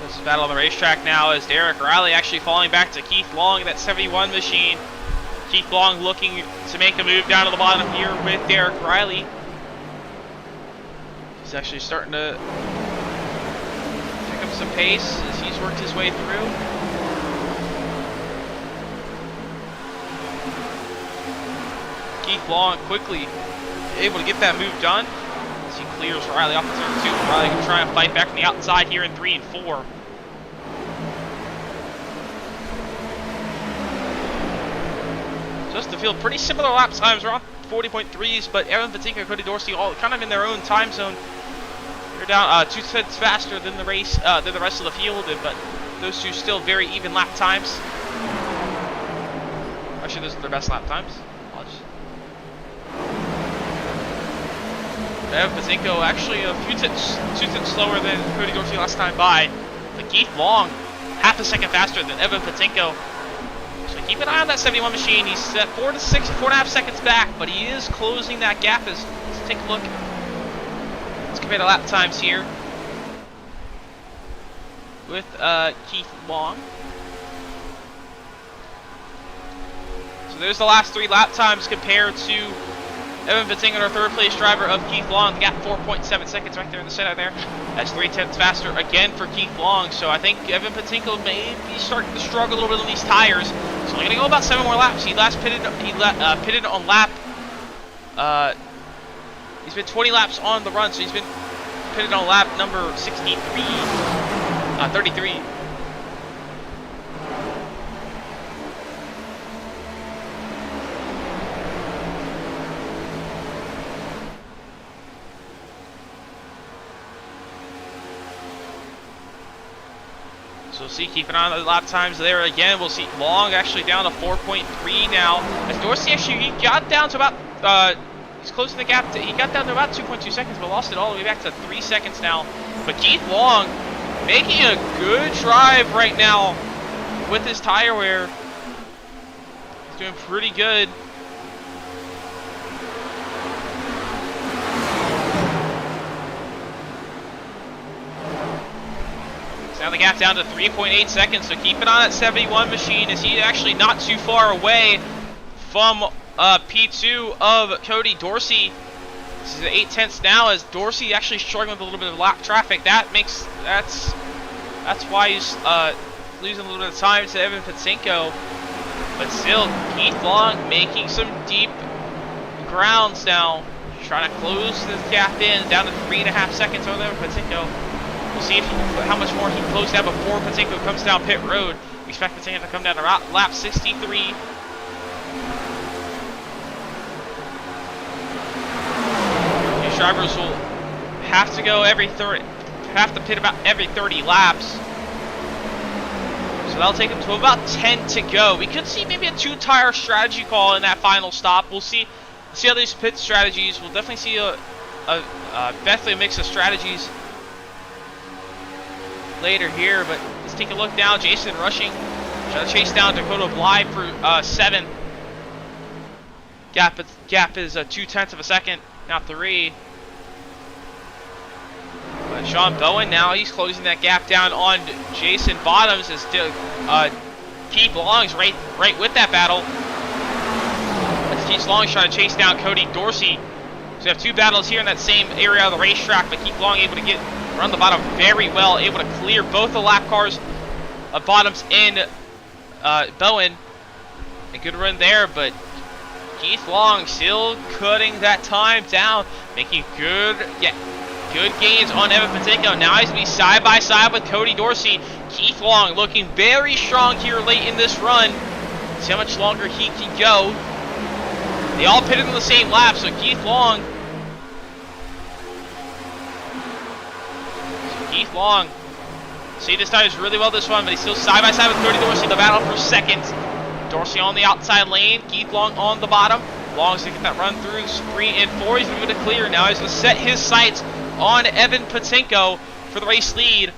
This is battle on the racetrack now, as Derek Riley actually falling back to Keith Long in that 71 machine. Keith Long looking to make a move down to the bottom here with Derek Riley. He's actually starting to pick up some pace as he's worked his way through. Keith Long quickly able to get that move done as he clears Riley off the turn 2. Riley can try and fight back from the outside here in 3 and 4. Just the field, pretty similar lap times, around 40.3s, but Evan Patinko and Cody Dorsey all kind of in their own time zone. They're down 2 cents faster than the rest of the field, but those two still very even lap times. Actually, those are their best lap times. Evan Patinko actually a few 2 cents slower than Cody Dorsey last time by. But Keith Long, half a second faster than Evan Patinko. So keep an eye on that 71 machine. He's at 4.5 seconds back, but he is closing that gap. Let's take a look. Let's compare the lap times here with Keith Long. So there's the last 3 lap times compared to Evan Patinko, our third place driver of Keith Long. The gap 4.7 seconds right there in the center there. That's 0.3 faster again for Keith Long. So I think Evan Patinko may be starting to struggle a little bit on these tires. So only going to go about 7 more laps. He last pitted on lap. He's been 20 laps on the run, so he's been pitted on lap number 33. So we'll see, keep an eye on the lap times there again. We'll see Long actually down to 4.3 now. As Dorsey actually, he got down to about, he's closing the gap. He got down to about 2.2 seconds, but lost it all the way back to 3 seconds now. But Keith Long making a good drive right now with his tire wear. He's doing pretty good. Now the gap down to 3.8 seconds, so keep an eye on that 71 machine, as he's actually not too far away from P2 of Cody Dorsey. This is at 0.8 now, as Dorsey actually struggling with a little bit of lap traffic. That's why he's losing a little bit of time to Evan Patinko. But still, Keith Long making some deep grounds now, trying to close this gap in down to 3.5 seconds over Evan Patinko. We'll see how much more he can close down before Patinko comes down pit road. We expect Patinko to come down to lap 63. These drivers will have to go every have to pit about every 30 laps. So that'll take him to about 10 to go. We could see maybe a 2-tire strategy call in that final stop. We'll see how these pit strategies. We'll definitely see definitely a mix of strategies later here. But let's take a look now. Jason rushing, trying to chase down Dakota Bly for 7th. Gap is 0.2 of a second, now 3. But Sean Bowen now, he's closing that gap down on Jason Bottoms as Keith Long's right with that battle. As Keith Long's trying to chase down Cody Dorsey. So we have 2 battles here in that same area of the racetrack, but Keith Long able to run the bottom very well, able to clear both the lap cars of Bottoms and Bowen. A good run there, but Keith Long still cutting that time down, making good gains on Evan Patinko. Now he's going to be side by side with Cody Dorsey. Keith Long looking very strong here late in this run. See how much longer he can go. They all pitted on the same lap, so Keith Long. See, this time is really well this one, but he's still side by side with Cody Dorsey in the battle for 2nd. Dorsey on the outside lane, Keith Long on the bottom. Long's to get that run through 3 and 4. He's going to give it a clear. Now he's going to set his sights on Evan Patinko for the race lead.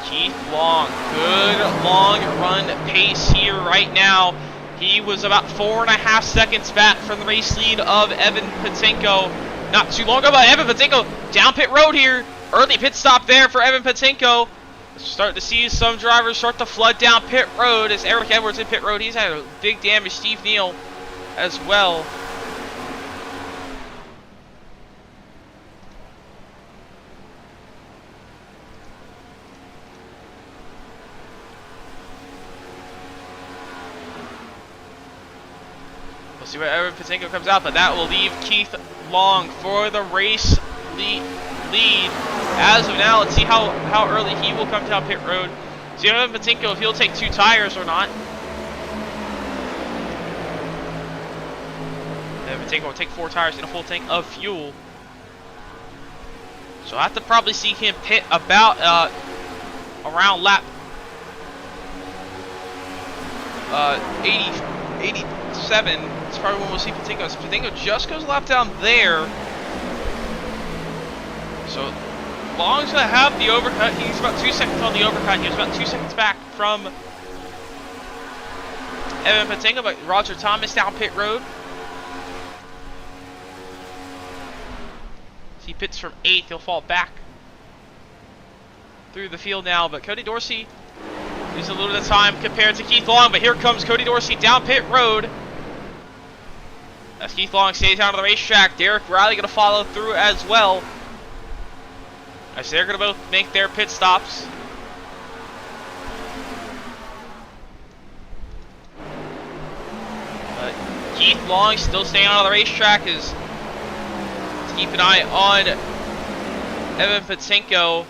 Keith Long, good long run pace here right now. He was about 4.5 seconds back from the race lead of Evan Patinko. Not too long ago, but Evan Patinko down pit road here. Early pit stop there for Evan Patinko. Starting to see some drivers start to flood down pit road as Eric Edwards in pit road. He's had a big damage. Steve Neal as well. We'll see where Evan Patinko comes out, but that will leave Keith Long for the race lead. As of now, let's see how early he will come down pit road. See Evan Patinko if he'll take 2 tires or not. Evan Patinko will take 4 tires and a full tank of fuel. So I have to probably see him pit about around lap 87. It's probably when we'll see Patinko. So Patinko just goes a lap down there. So Long's going to have the overcut. He's about 2 seconds on the overcut. He was about 2 seconds back from Evan Patinko, but Roger Thomas down pit road. So he pits from 8th. He'll fall back through the field now, but Cody Dorsey loses a little bit of time compared to Keith Long, but here comes Cody Dorsey down pit road. As Keith Long stays out of the racetrack, Derek Riley going to follow through as well. As they're going to both make their pit stops. But Keith Long still staying out of the racetrack is to keep an eye on Evan Patinko.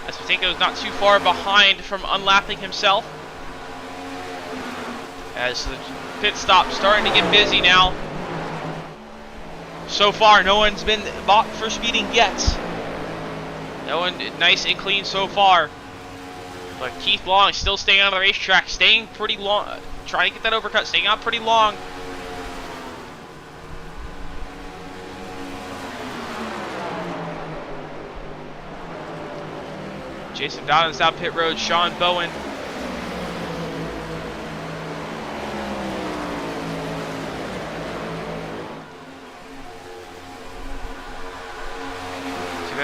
As Patinko is not too far behind from unlapping himself. As the pit stop starting to get busy now. So far, no one's been bought for speeding yet. No one nice and clean so far. But Keith Long still staying on the racetrack, staying pretty long, trying to get that overcut, staying out pretty long. Jason Dowden's down pit road, Sean Bowen.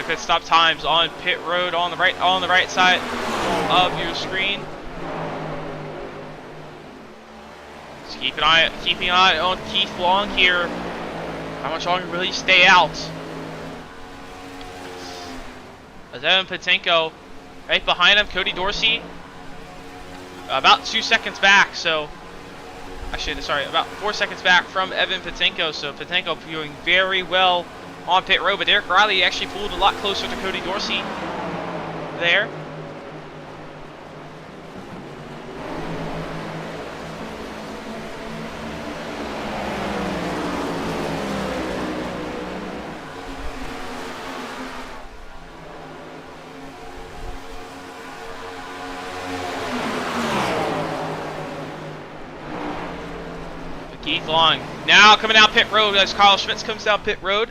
Pit stop times on pit road on the right side of your screen. Just keeping an eye on Keith Long here. How much longer will he stay out? As Evan Patinko Right behind him, Cody Dorsey. About 2 seconds back, so... Actually, sorry, about 4 seconds back from Evan Patinko. So Patinko doing very well on pit road, but Derek Riley actually pulled a lot closer to Cody Dorsey there. Keith Long now coming down pit road as Carl Schmitz comes down pit road.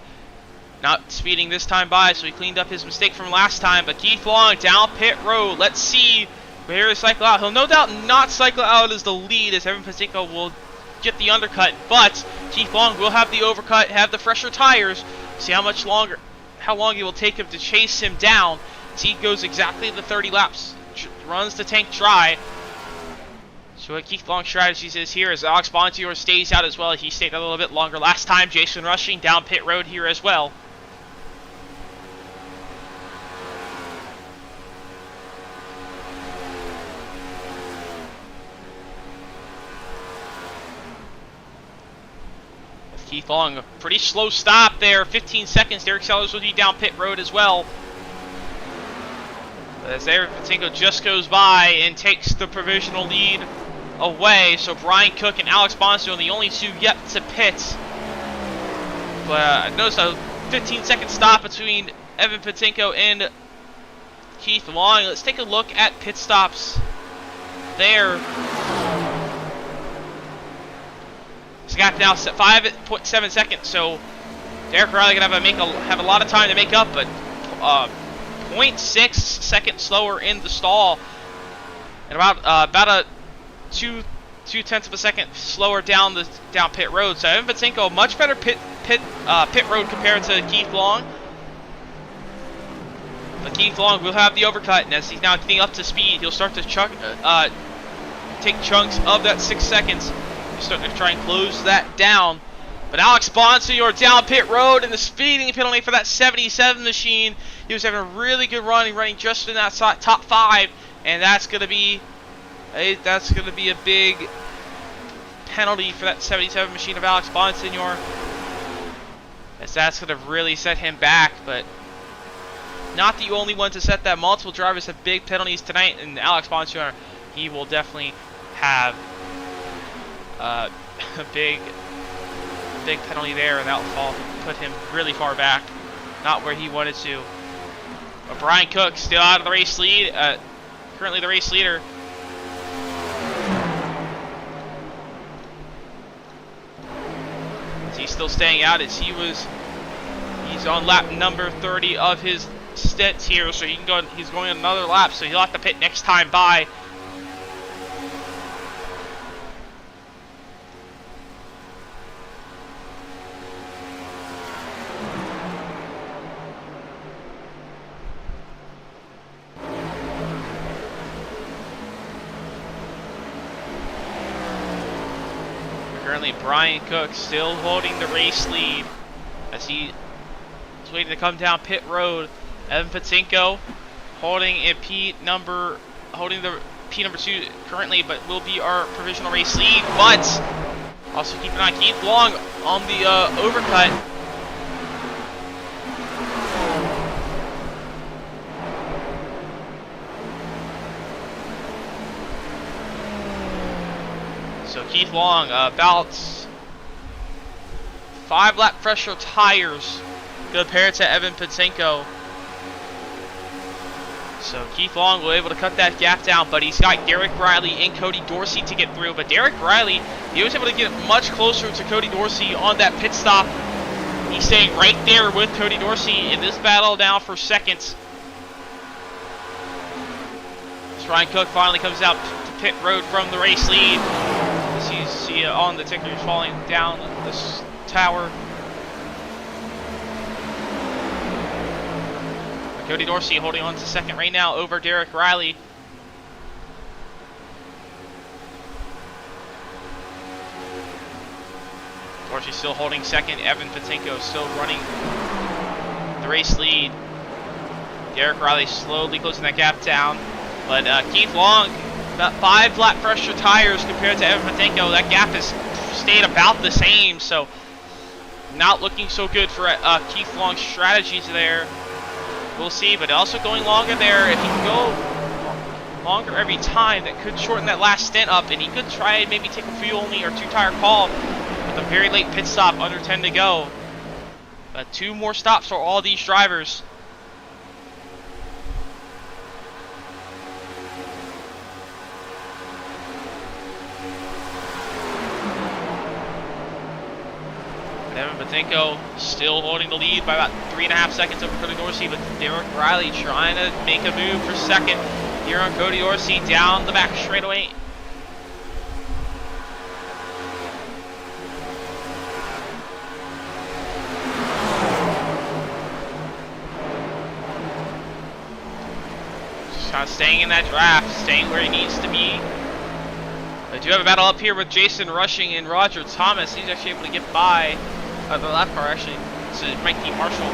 Not speeding this time by, so he cleaned up his mistake from last time. But Keith Long down pit road. Let's see where he'll cycle out. He'll no doubt not cycle out as the lead, as Evan Patinko will get the undercut. But Keith Long will have the overcut, have the fresher tires. See how long it will take him to chase him down. As he goes exactly the 30 laps, runs the tank dry. So what Keith Long's strategy is here is Alex Bonsior stays out as well. He stayed a little bit longer last time. Jason Rushing down pit road here as well. With Keith Long, a pretty slow stop there. 15 seconds. Derek Sellers will be down pit road as well. As Eric Patinko just goes by and takes the provisional lead away, so Brian Cook and Alex Bonsior are the only two yet to pit. But notice a 15-second stop between Evan Patinko and Keith Long. Let's take a look at pit stops there. This gap now set 5.7 seconds, so Derek Riley gonna have a lot of time to make up, but 0.6 seconds slower in the stall, and about a 2/10 of a second slower down pit road. So Evan Patinko, much better pit road compared to Keith Long. But Keith Long will have the overcut, and as he's now getting up to speed, he'll start to take chunks of that 6 seconds. He's starting to try and close that down. But Alex Bonsior down pit road, and the speeding penalty for that 77 machine. He was having a really good run, running just in that top 5, and that's going to be a big penalty for that 77 machine of Alex Bonsior, as that's going to really set him back. But not the only one to set that. Multiple drivers have big penalties tonight, and Alex Bonsior, he will definitely have a big penalty there, and that will put him really far back, not where he wanted to. But Brian Cook still out of the race lead, currently the race leader. He's still staying out as he's on lap number 30 of his stint here, so he's going another lap, so he'll have to pit next time by. Currently, Brian Cook still holding the race lead as he is waiting to come down pit road. Evan Patinko holding the P number 2 currently, but will be our provisional race lead. But also keep an eye on Keith Long on the overcut. So Keith Long, about 5 lap fresher tires compared to Evan Patinko. So Keith Long will be able to cut that gap down, but he's got Derek Riley and Cody Dorsey to get through. But Derek Riley, he was able to get much closer to Cody Dorsey on that pit stop. He's staying right there with Cody Dorsey in this battle now for seconds. As Ryan Cook finally comes out to pit road from the race lead. As you see on the tickers falling down this tower. Cody Dorsey holding on to second right now over Derek Riley. Dorsey still holding second. Evan Patinko still running the race lead. Derek Riley slowly closing that gap down. But Keith Long, about 5 lap pressure tires compared to Evan Patenko. That gap has stayed about the same, so not looking so good for Keith Long's strategies there. We'll see, but also going longer there. If he can go longer every time, that could shorten that last stint up, and he could try and maybe take a fuel only or 2-tire call with a very late pit stop, under 10 to go. But 2 more stops for all these drivers. Evan Patenko still holding the lead by about 3.5 seconds over Cody Dorsey, but Derek Riley trying to make a move for second here on Cody Dorsey down the back straightaway. Just kind of staying in that draft, staying where he needs to be. I do have a battle up here with Jason Rushing and Roger Thomas. He's actually able to get by the lap car, actually. This is Mikey Marshall.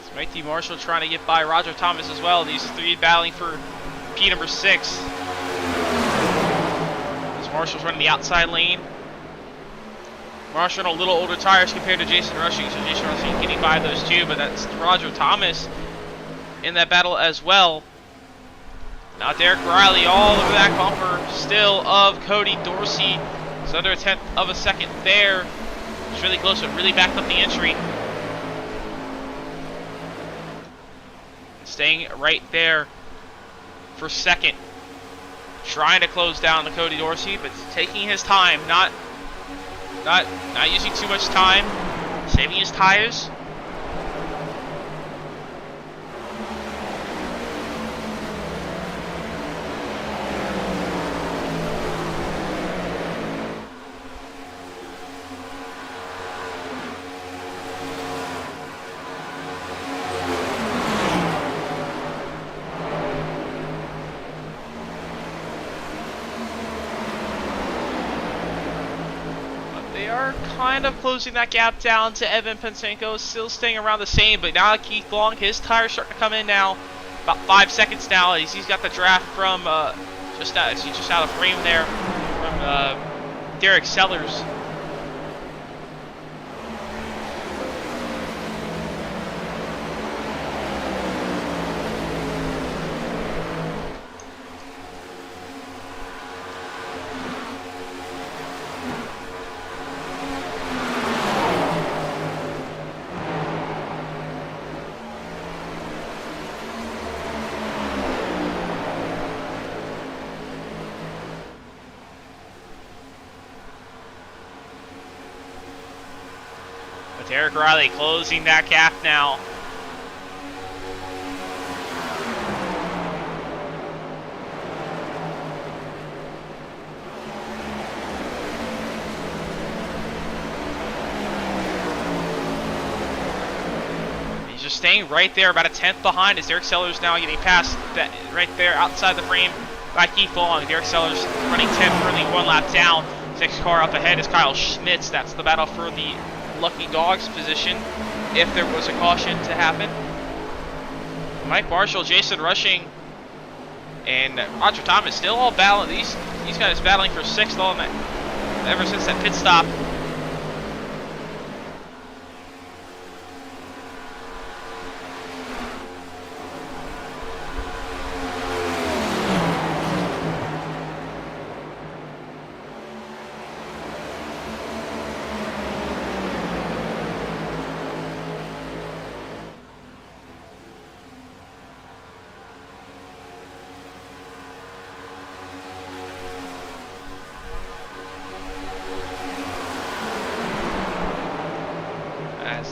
It's Mikey Marshall trying to get by Roger Thomas as well. These 3 battling for P number 6. As Marshall's running the outside lane. Marshall on a little older tires compared to Jason Rushing, so Jason Rushing getting by those 2, but that's Roger Thomas in that battle as well. Now Derek Riley all over that bumper still of Cody Dorsey. It's under 1/10 of a second there. It's really close, but really backed up the entry. Staying right there for second. Trying to close down the Cody Dorsey, but taking his time, not using too much time, saving his tires. Kind of closing that gap down to Evan Patenko, still staying around the same, but now Keith Long, his tires starting to come in now, about 5 seconds now, as he's got the draft from just out of frame there from Derek Sellers. Derek Riley closing that gap now. He's just staying right there, about 1/10 behind, as Derek Sellers now getting past that right there outside the frame by Keith Long. Derek Sellers running 10 early, 1 lap down. Next car up ahead is Kyle Schmitz. That's the battle for the Lucky Dogs position, if there was a caution to happen. Mike Marshall, Jason Rushing, and Roger Thomas still all battling. These guys battling for 6th all night, ever since that pit stop.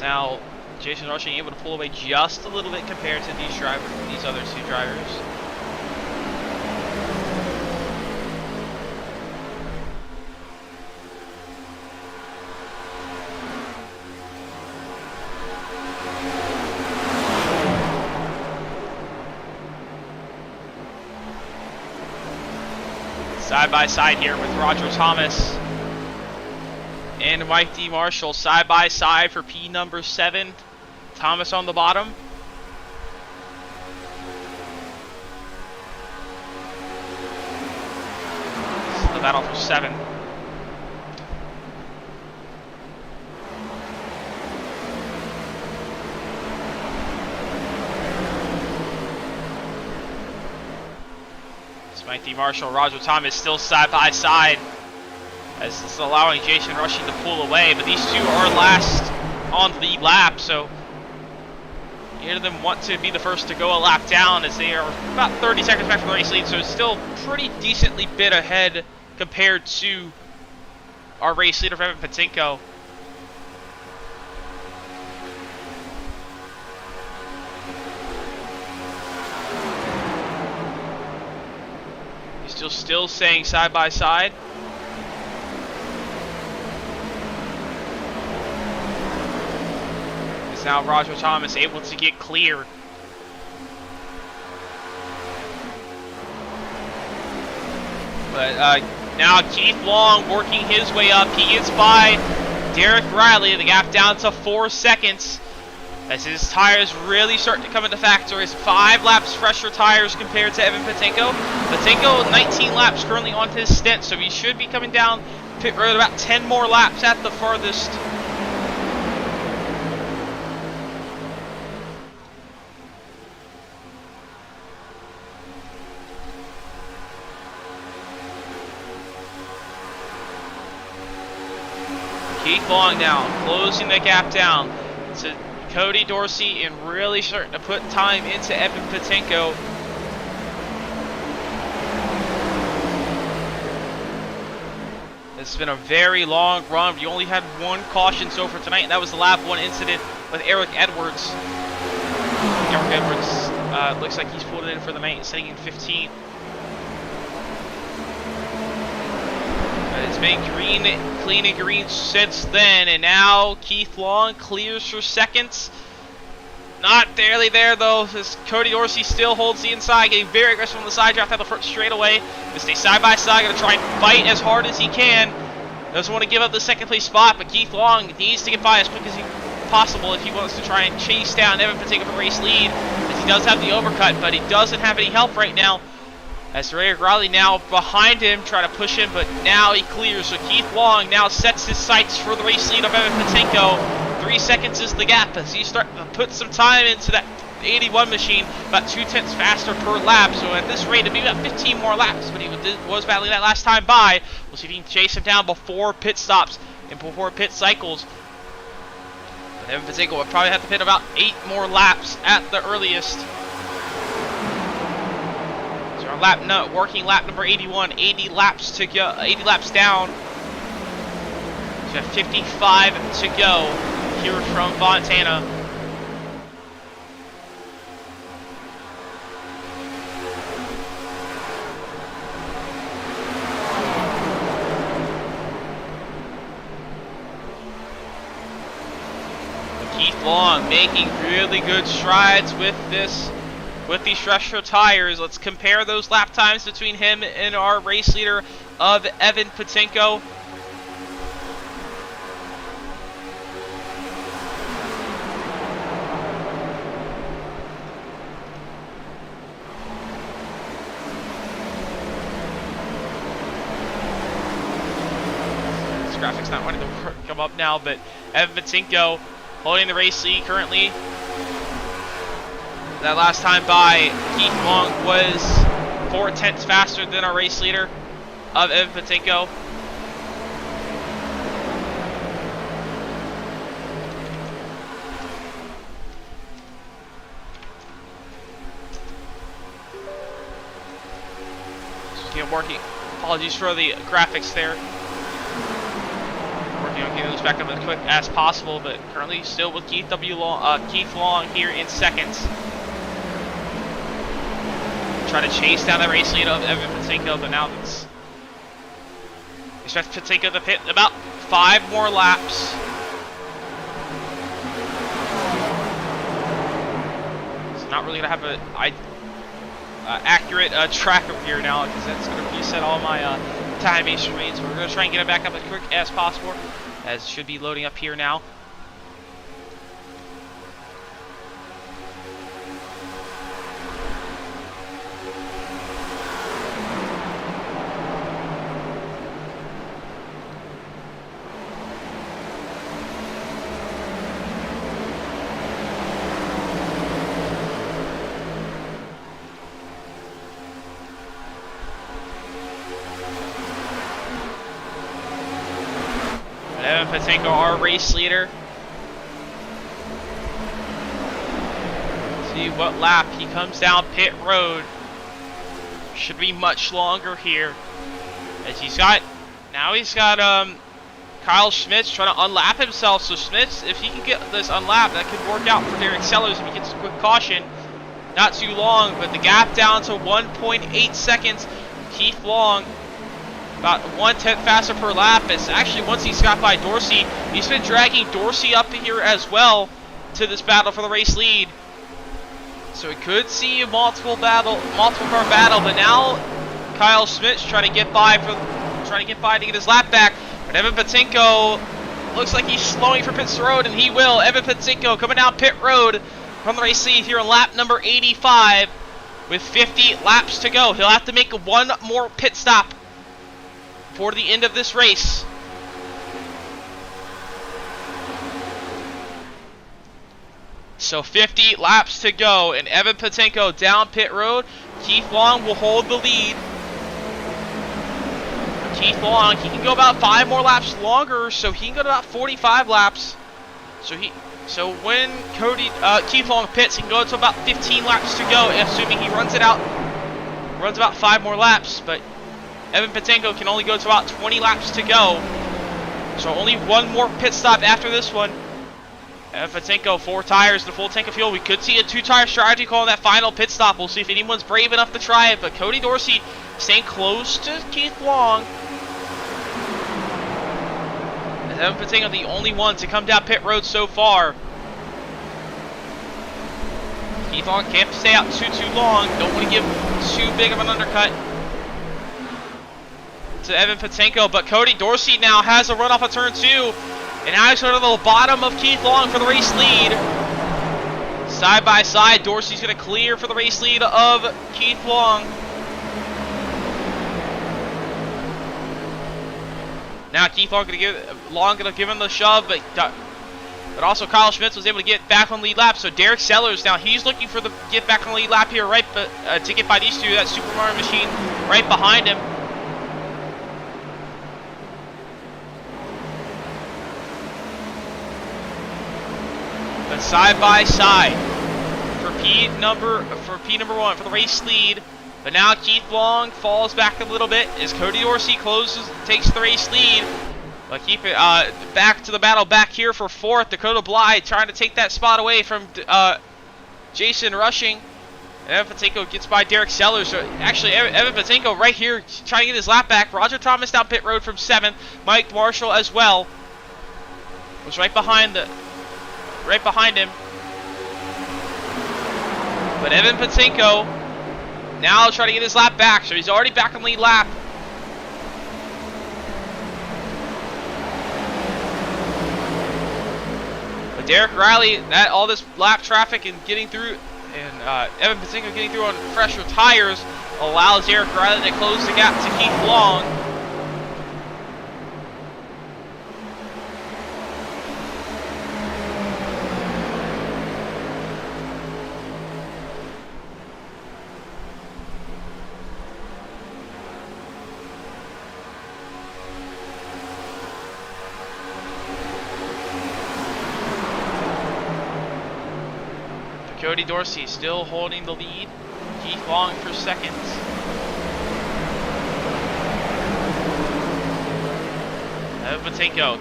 Now, Jason Rushing able to pull away just a little bit compared to these other 2 drivers. Side by side here with Roger Thomas. and Mike D. Marshall side by side for P number 7. Thomas on the bottom. This is the battle for 7. Mike D. Marshall, Roger Thomas still side by side, as this is allowing Jason Rushing to pull away, but these two are last on the lap, so either of them want to be the first to go a lap down, as they are about 30 seconds back from the race lead, so it's still pretty decently bit ahead compared to our race leader, Evan Patinko. Still staying side by side. Is now Roger Thomas able to get clear. But now Keith Long working his way up. He gets by Derek Riley. The gap down to 4 seconds. As his tires really start to come into factor. His 5 laps fresher tires compared to Evan Patinko. Patinko 19 laps currently on his stint, so he should be coming down pit road about 10 more laps at the farthest. Keith Long now closing the gap down to Cody Dorsey and really starting to put time into Evan Patinko. It's been a very long run. You only had 1 caution so far tonight, and that was the lap 1 incident with Eric Edwards. Eric Edwards looks like he's pulled it in for the main, sitting in 15th. It's been green, clean and green since then, and now Keith Long clears for seconds. Not barely there though, as Cody Dorsey still holds the inside, getting very aggressive on the side draft out the front straightaway. They stay side by side, gonna try and fight as hard as he can. Doesn't want to give up the second place spot, but Keith Long needs to get by as quick as possible if he wants to try and chase down Evan Patinko for race lead, as he does have the overcut, but he doesn't have any help right now. As Derek Riley now behind him, trying to push him, but now he clears. So Keith Long now sets his sights for the race lead of Evan Patinko. 3 seconds is the gap as he starts to put some time into that 81 machine, about 0.2 faster per lap. So at this rate, it'd be about 15 more laps, but he was battling that last time by. We'll see if he can chase him down before pit stops and before pit cycles. But Evan Patinko will probably have to pit about 8 more laps at the earliest. Working lap number 81, 80 laps to go, 80 laps down. So 55 to go here from Fontana. Keith Long making really good strides with these fresher tires. Let's compare those lap times between him and our race leader of Evan Patinko. This graphic's not wanting to come up now, but Evan Patinko holding the race lead currently. That last time by, Keith Long was 0.4 faster than our race leader of Evan Patinko. Just working. Apologies for the graphics there. Working on getting those back up as quick as possible, but currently still with Keith Long here in seconds. Try to chase down the race lead of Evan Patinko, but now it's expect Patinko to pit about 5 more laps. It's not really gonna have a accurate tracker here now, because that's gonna reset all my time base remains. We're going to try and get it back up as quick as possible, as it should be loading up here now. Evan Patinko, our race leader. See what lap he comes down pit road. Should be much longer here, as he's got Kyle Schmitz trying to unlap himself. So Schmitz, if he can get this unlap, that could work out for Derek Sellers if he gets a quick caution. Not too long, but the gap down to 1.8 seconds. Keith Long about 1/10 faster per lap. It's actually, once he got by Dorsey, he's been dragging Dorsey up here as well to this battle for the race lead. So we could see a multiple car battle, but now Kyle Schmitz trying to get by to get his lap back. But Evan Patinko looks like he's slowing for pit road, and he will. Evan Patinko coming down pit road from the race lead here on lap number 85 with 50 laps to go. He'll have to make one more pit stop for the end of this race. So 50 laps to go, and Evan Patinko down pit road. Keith Long will hold the lead. Keith Long, he can go about 5 more laps longer, so he can go to about 45 laps. So when Keith Long pits, he can go to about 15 laps to go, assuming he runs about 5 more laps. But Evan Patinko can only go to about 20 laps to go. So only one more pit stop after this one. Evan Patinko, 4 tires and a full tank of fuel. We could see a 2-tire strategy call on that final pit stop. We'll see if anyone's brave enough to try it. But Cody Dorsey staying close to Keith Long. And Evan Patinko the only one to come down pit road so far. Keith Long can't stay out too long. Don't want to give too big of an undercut to Evan Patinko, but Cody Dorsey now has a run off of turn 2, and now he's sort of the bottom of Keith Long for the race lead. Side by side, Dorsey's going to clear for the race lead of Keith Long. Now Keith Long going to give him the shove, but also Kyle Schmitz was able to get back on lead lap. So Derek Sellers now, he's looking for the get back on lead lap here, to get by these two. That Super Mario machine right behind him. But side by side for P number 1 for the race lead. But now Keith Long falls back a little bit as Cody Dorsey takes the race lead. But keep it back to the battle back here for 4th. Dakota Bly trying to take that spot away from Jason Rushing. Evan Patinko gets by Derek Sellers. So actually, Evan Patinko right here trying to get his lap back. Roger Thomas down pit road from 7th. Mike Marshall as well was right behind him. But Evan Patinko now trying to get his lap back. So he's already back on lead lap. But Derek Riley, all this lap traffic and getting through, and Evan Patinko getting through on fresher tires allows Derek Riley to close the gap to Keith Long. Cody Dorsey still holding the lead. Keith Long for 2nd. Evan Patinko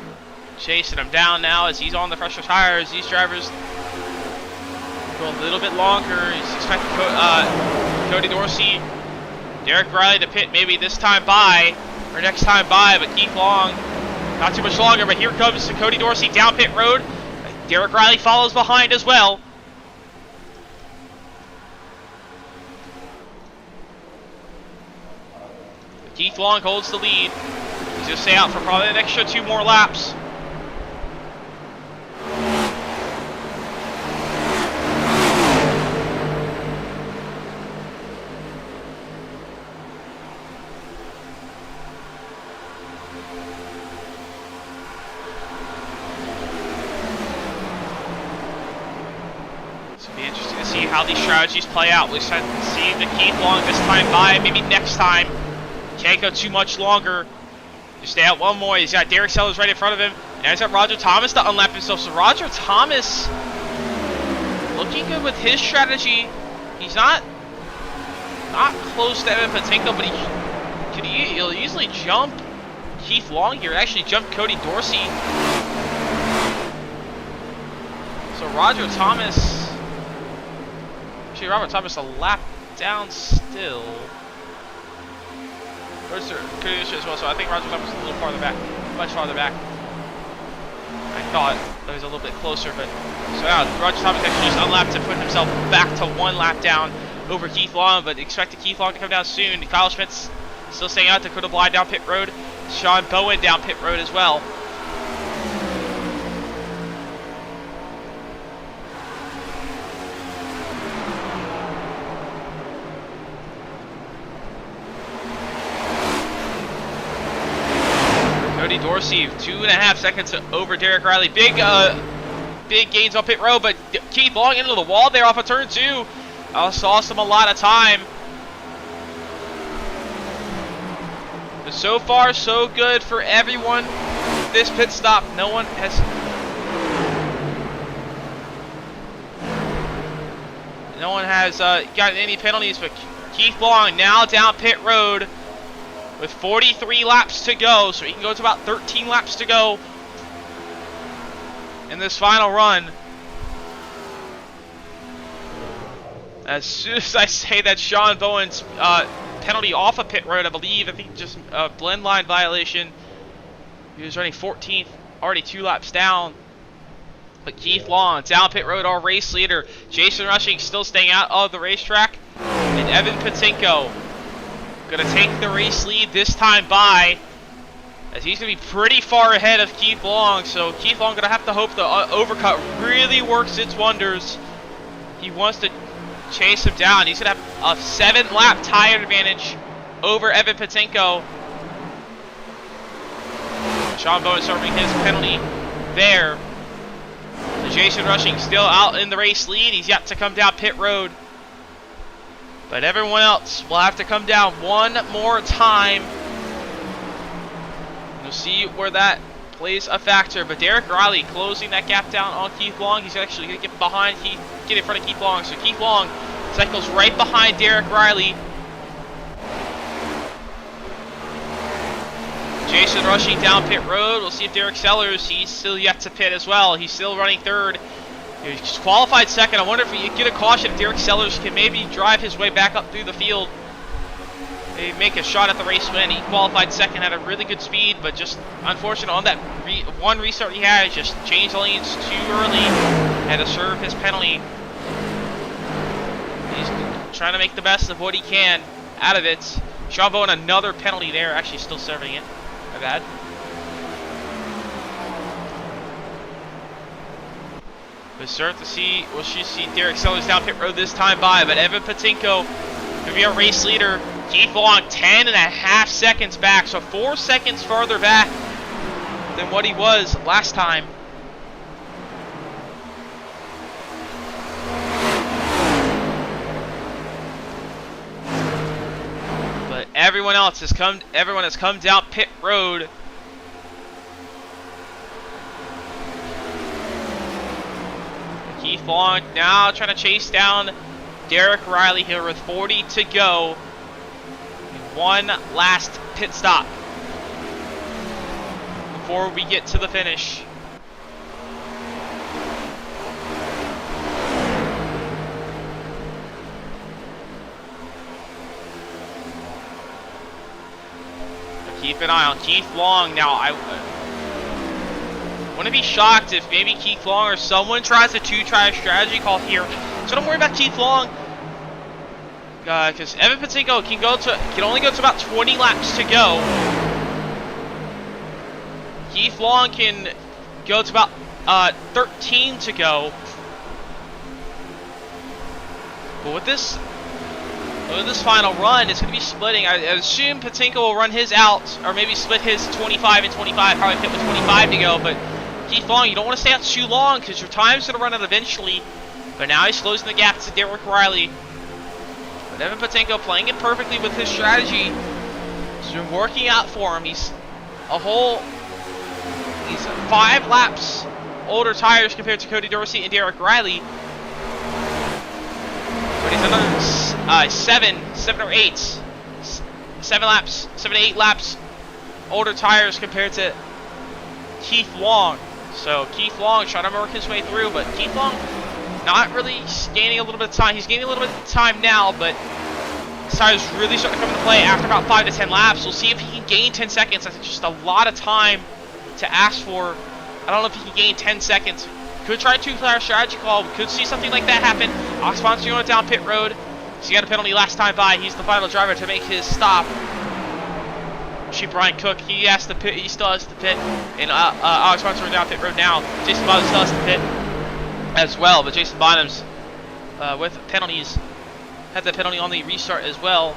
chasing him down now as he's on the fresher tires. These drivers go a little bit longer. He's expecting Cody Dorsey, Derek Riley to pit maybe this time by, or next time by, but Keith Long not too much longer. But here comes Cody Dorsey down pit road. Derek Riley follows behind as well. Keith Long holds the lead. He's going to stay out for probably an extra 2 more laps. Be interesting to see how these strategies play out. We'll see the Keith Long this time by. Maybe next time. Can't go too much longer. Just stay out one more. He's got Derek Sellers right in front of him. Now he's got Roger Thomas to unlap himself. So Roger Thomas looking good with his strategy. He's not close to Evan Patinko, but he'll easily jump Keith Long here. Actually jump Cody Dorsey. So Roger Thomas. Actually, Robert Thomas a lap down still. As well, so I think Roger Thomas is a little farther back, much farther back. I thought it was a little bit closer, but so now Roger Thomas actually just unlapped to put himself back to 1 lap down over Keith Long, but expected Keith Long to come down soon. Kyle Schmidt's still staying out. Dakota Bly down pit road. Sean Bowen down pit road as well. Cody Dorsey, 2.5 seconds over Derek Riley. Big gains on pit road, but Keith Long into the wall there off of turn 2. Lost him a lot of time. But so far, so good for everyone. This pit stop, no one has gotten any penalties, but Keith Long now down pit road with 43 laps to go, so he can go to about 13 laps to go in this final run. As soon as I say that Sean Bowen's penalty off of pit road, I think just a blend line violation. He was running 14th, already 2 laps down. But Keith Long, down pit road, our race leader. Jason Rushing still staying out of the racetrack. And Evan Patinko going to take the race lead this time by, as he's going to be pretty far ahead of Keith Long. So Keith Long going to have to hope the overcut really works its wonders. He wants to chase him down. He's going to have a 7-lap tire advantage over Evan Patinko. Sean Bowen serving his penalty there. So Jason Rushing still out in the race lead. He's yet to come down pit road. But everyone else will have to come down one more time. We'll see where that plays a factor. But Derek Riley closing that gap down on Keith Long. He's actually going to get behind get in front of Keith Long. So Keith Long cycles right behind Derek Riley. Jason Rushing down pit road. We'll see if Derek Sellers, he's still yet to pit as well. He's still running third. He's qualified second. I wonder if we get a caution if Derek Sellers can maybe drive his way back up through the field. Maybe make a shot at the race win. He qualified second, had a really good speed, but just unfortunate on that one restart he had, just changed lanes too early. Had to serve his penalty. He's trying to make the best of what he can out of it. Sean Bowen, another penalty there, actually still serving it. My bad. We'll start to see, we'll see Derek Sellers down pit road this time by, but Evan Patinko going to be our race leader. Keith Long 10.5 seconds back, so 4 seconds farther back than what he was last time. But everyone has come down pit road. Keith Long now trying to chase down Derek Riley here with 40 to go. One last pit stop before we get to the finish. Keep an eye on Keith Long now. I wouldn't be shocked if maybe Keith Long or someone tries a 2-try strategy call here. So don't worry about Keith Long. because Evan Patinko can only go to about 20 laps to go. Keith Long can go to about 13 to go. But with this final run, it's going to be splitting. I assume Patinko will run his out, or maybe split his 25 and 25, probably pit with 25 to go. But Keith Long, you don't want to stay out too long because your time's going to run out eventually. But now he's closing the gap to Derek Riley. But Evan Patinko playing it perfectly with his strategy. It's been working out for him. He's 5 laps older tires compared to Cody Dorsey and Derek Riley. But he's another 7 or 8 to 8 laps older tires compared to Keith Long. So Keith Long trying to work his way through, but Keith Long not really gaining a little bit of time. He's gaining a little bit of time now, but his tires really starting to come into play after about 5 to 10 laps. We'll see if he can gain 10 seconds. That's just a lot of time to ask for. I don't know if he can gain 10 seconds. Could try a 2-tire strategy call. We could see something like that happen. Oxpon's going down pit road. So he got a penalty last time by. He's the final driver to make his stop. Actually, Brian Cook, he has to pit. He still has to pit. And Oxpon's going down pit road now. Jason Bottoms still has to pit as well. But Jason Bottoms, with penalties, had that penalty on the restart as well.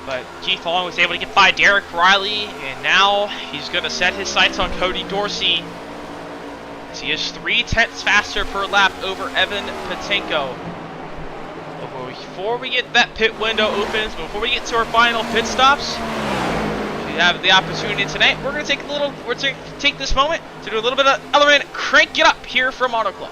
But Keith Long was able to get by Derek Riley, and now he's going to set his sights on Cody Dorsey, as he is 3/10 faster per lap over Evan Patinko. But before we get that pit window opens, before we get to our final pit stops, we have the opportunity tonight. We're going to take this moment to do a little bit of element crank it up here from Auto Club.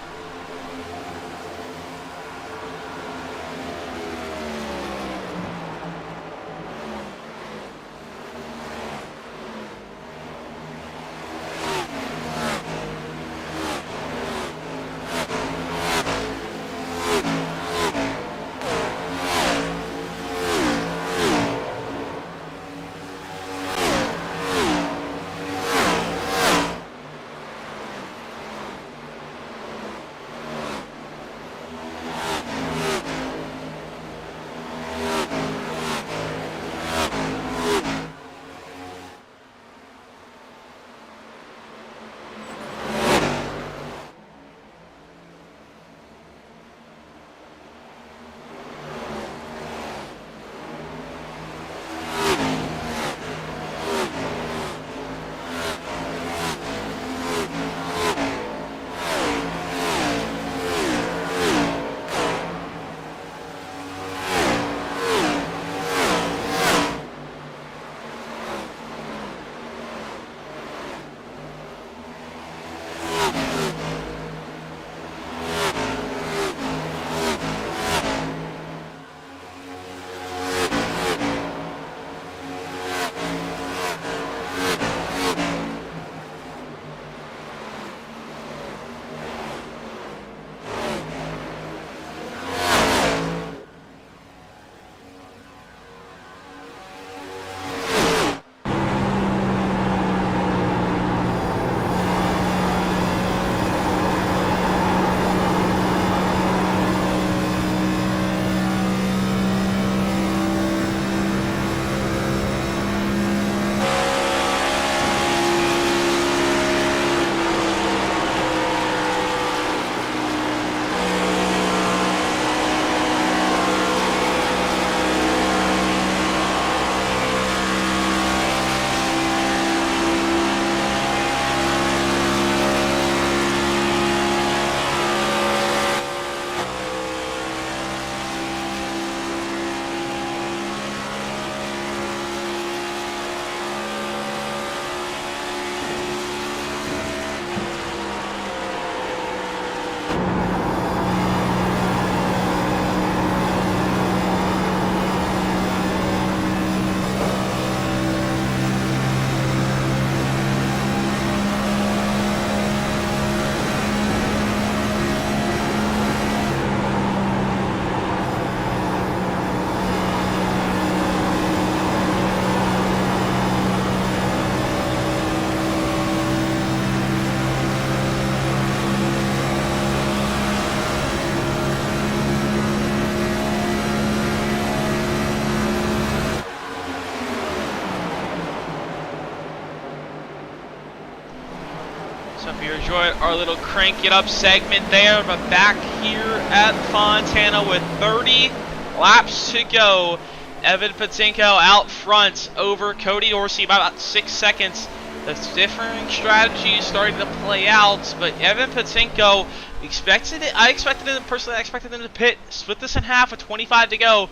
you enjoyed our little crank it up segment there, but back here at Fontana with 30 laps to go. Evan Patinko out front over Cody Dorsey by about 6 seconds. The differing strategies starting to play out, but Evan Patinko I expected him to pit, split this in half with 25 to go.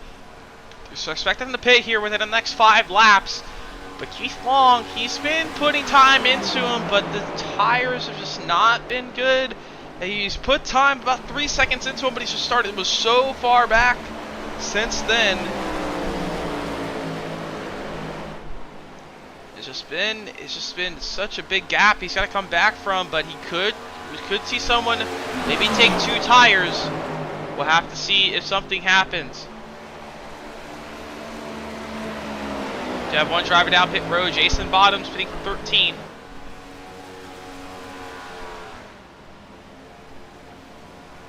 So I expected him to pit here within the next 5 laps. But Keith Long, he's been putting time into him, but the tires have just not been good. He's put time about 3 seconds into him, but he's just started, was so far back since then. It's just been such a big gap he's got to come back from, but we could see someone maybe take 2 tires. We'll have to see if something happens. You have one driver down pit road. Jason Bottoms pitting for 13.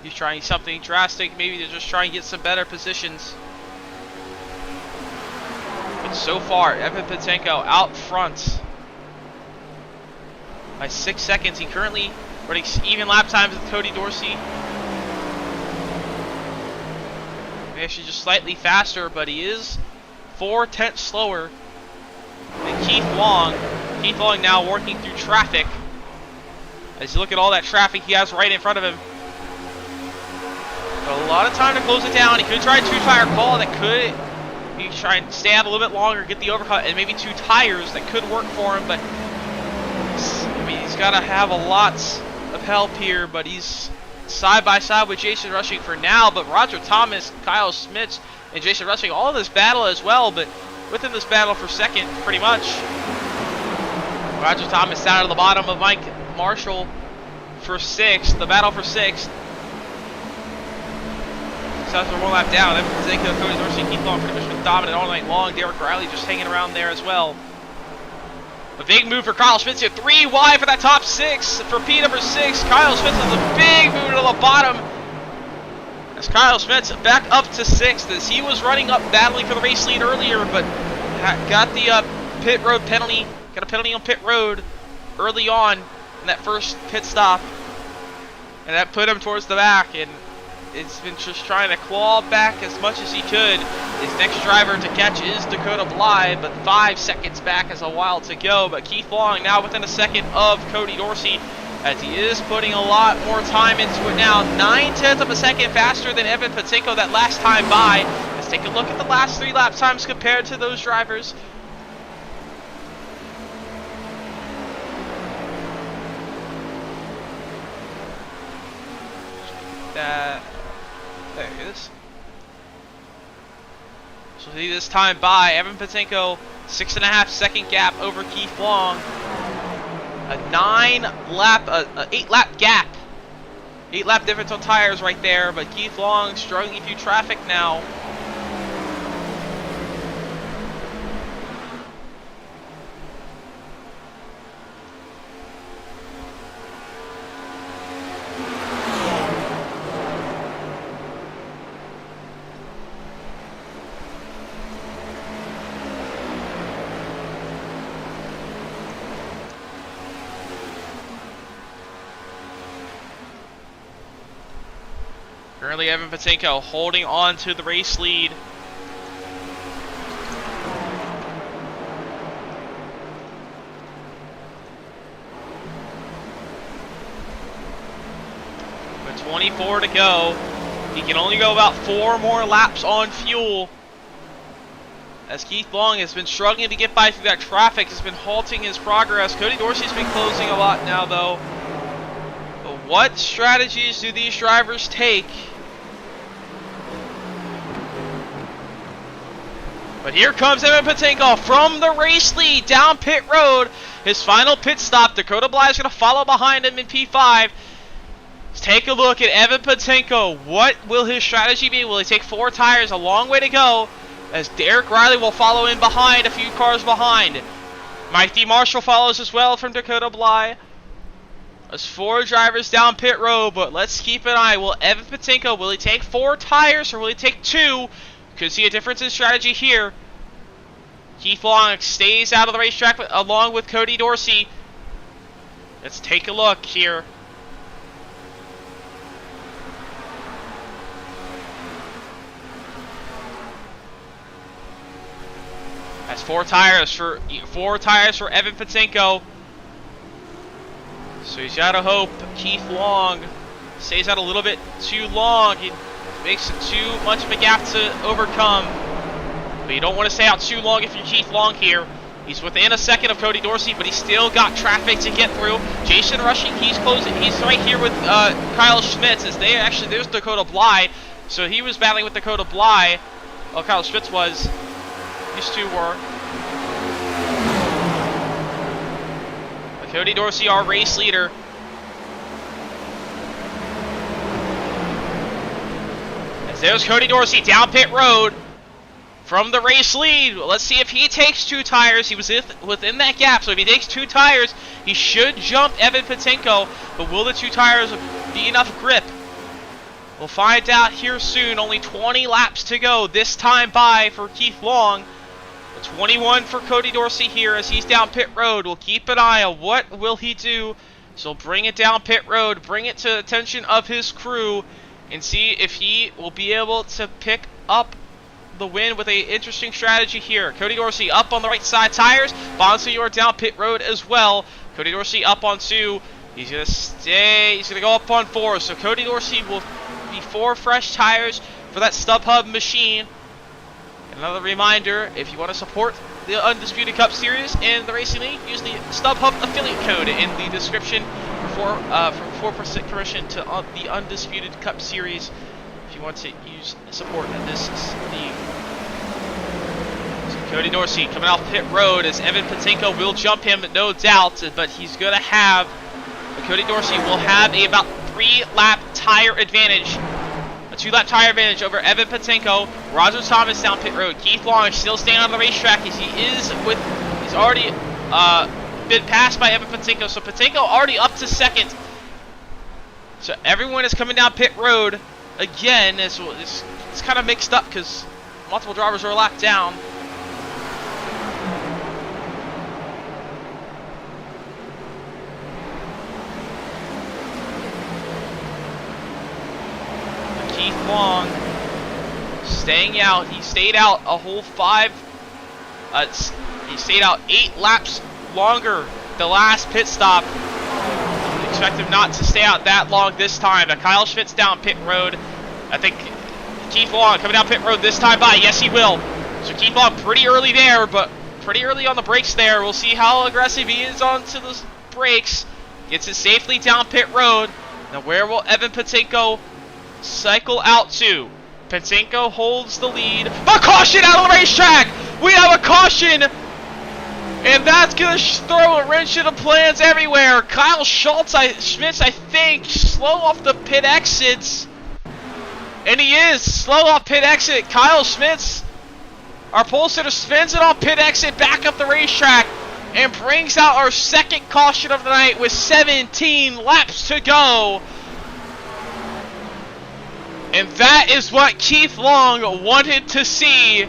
He's trying something drastic. Maybe they're just trying to get some better positions. But so far, Evan Patinko out front by 6 seconds. He currently running even lap times with Cody Dorsey. Actually just slightly faster, but he is 4/10 slower than Keith Long. Keith Long now working through traffic. As you look at all that traffic he has right in front of him. Got a lot of time to close it down. He could try a 2-tire call that could. He could try and stay out a little bit longer, get the overcut, and maybe 2 tires that could work for him. But I mean, he's got to have a lot of help here. But he's side by side with Jason Rushing for now. But Roger Thomas, Kyle Smits, and Jason Rushing all in this battle as well. But within this battle for second, pretty much. Roger Thomas down to the bottom of Mike Marshall for 6th. The battle for 6th. So after 1 lap down, Evan Patinko, Cody Dorsey, Keith Long pretty much been dominant all night long. Derek Riley just hanging around there as well. A big move for Kyle Schmitz here. 3 wide for that top 6 for P number 6. Kyle Schmitz with a big move to the bottom. As Kyle Schmitz back up to 6th as he was running up battling for the race lead earlier, but got the pit road penalty. Got a penalty on pit road early on in that first pit stop. And that put him towards the back, and it's been just trying to claw back as much as he could. His next driver to catch is Dakota Bly, but 5 seconds back is a while to go. But Keith Long now within a second of Cody Dorsey, as he is putting a lot more time into it now. 9/10 of a second faster than Evan Patinko that last time by. Let's take a look at the last 3 lap times compared to those drivers. There it is. So see this time by Evan Patinko, 6.5 second gap over Keith Long. A 8 lap gap. 8 lap difference on tires right there, but Keith Long struggling through traffic now. Currently, Evan Patinko holding on to the race lead. With 24 to go, he can only go about 4 more laps on fuel. As Keith Long has been struggling to get by through that traffic, has been halting his progress. Cody Dorsey's been closing a lot now, though. But what strategies do these drivers take? But here comes Evan Patinko from the race lead down pit road. His final pit stop. Dakota Bly is going to follow behind him in P5. Let's take a look at Evan Patinko. What will his strategy be? Will he take 4 tires? A long way to go. As Derek Riley will follow in behind, a few cars behind. Mike D. Marshall follows as well from Dakota Bly. There's 4 drivers down pit road, but let's keep an eye. Will Evan Patinko, will he take 4 tires or will he take 2? Could see a difference in strategy here. Keith Long stays out of the racetrack along with Cody Dorsey. Let's take a look here. That's four tires for Evan Patinko. So he's got to hope Keith Long stays out a little bit too long. He makes it too much of a gap to overcome. But you don't want to stay out too long if you're Keith Long here. He's within a second of Cody Dorsey, but he's still got traffic to get through. Jason Rushing, he's closing. He's right here with Kyle Schmitz. There's Dakota Bly. So he was battling with Dakota Bly. Oh, Kyle Schmitz was. These two were. But Cody Dorsey, our race leader. As there's Cody Dorsey down pit road from the race lead. Let's see if he takes 2 tires. He was within that gap, so if he takes 2 tires, he should jump Evan Patinko. But will the 2 tires be enough grip? We'll find out here soon. Only 20 laps to go this time by for Keith Long. 21 for Cody Dorsey here as he's down pit road. We'll keep an eye on what will he do. So bring it down pit road, bring it to the attention of his crew, and see if he will be able to pick up the win with an interesting strategy here. Cody Dorsey up on the right side tires. Bonsignor down pit road as well. Cody Dorsey up on 2. He's going to stay. He's going to go up on 4. So Cody Dorsey will be 4 fresh tires for that StubHub machine. Another reminder, if you want to support the Undisputed Cup Series and the Racing League, use the StubHub affiliate code in the description for 4% commission to the Undisputed Cup Series if you want to use support this league. So Cody Dorsey coming off pit road as Evan Patinko will jump him, no doubt, but he's going to have, Cody Dorsey will have about 3-lap tire advantage. 2-lap tire advantage over Evan Patinko. Roger Thomas down pit road. Keith Long still staying on the racetrack as he's already been passed by Evan Patinko. So Patinko already up to second. So everyone is coming down pit road again. It's kind of mixed up because multiple drivers are a lap down. Keith Long staying out. He stayed out a whole 5. He stayed out 8 laps longer the last pit stop. Expect him not to stay out that long this time. Kyle Schmitz down pit road. I think Keith Long coming down pit road this time by. Yes, he will. So Keith Long pretty early there, but pretty early on the brakes there. We'll see how aggressive he is onto the brakes. Gets it safely down pit road. Now where will Evan Patinko cycle out to? Patinko holds the lead. A caution out on the racetrack! We have a caution! And that's going to throw a wrench into plans everywhere. Kyle Schmitz, I think, slow off the pit exits. And he is slow off pit exit. Kyle Schmitz, our pole sitter, spins it on pit exit back up the racetrack and brings out our second caution of the night with 17 laps to go. And that is what Keith Long wanted to see.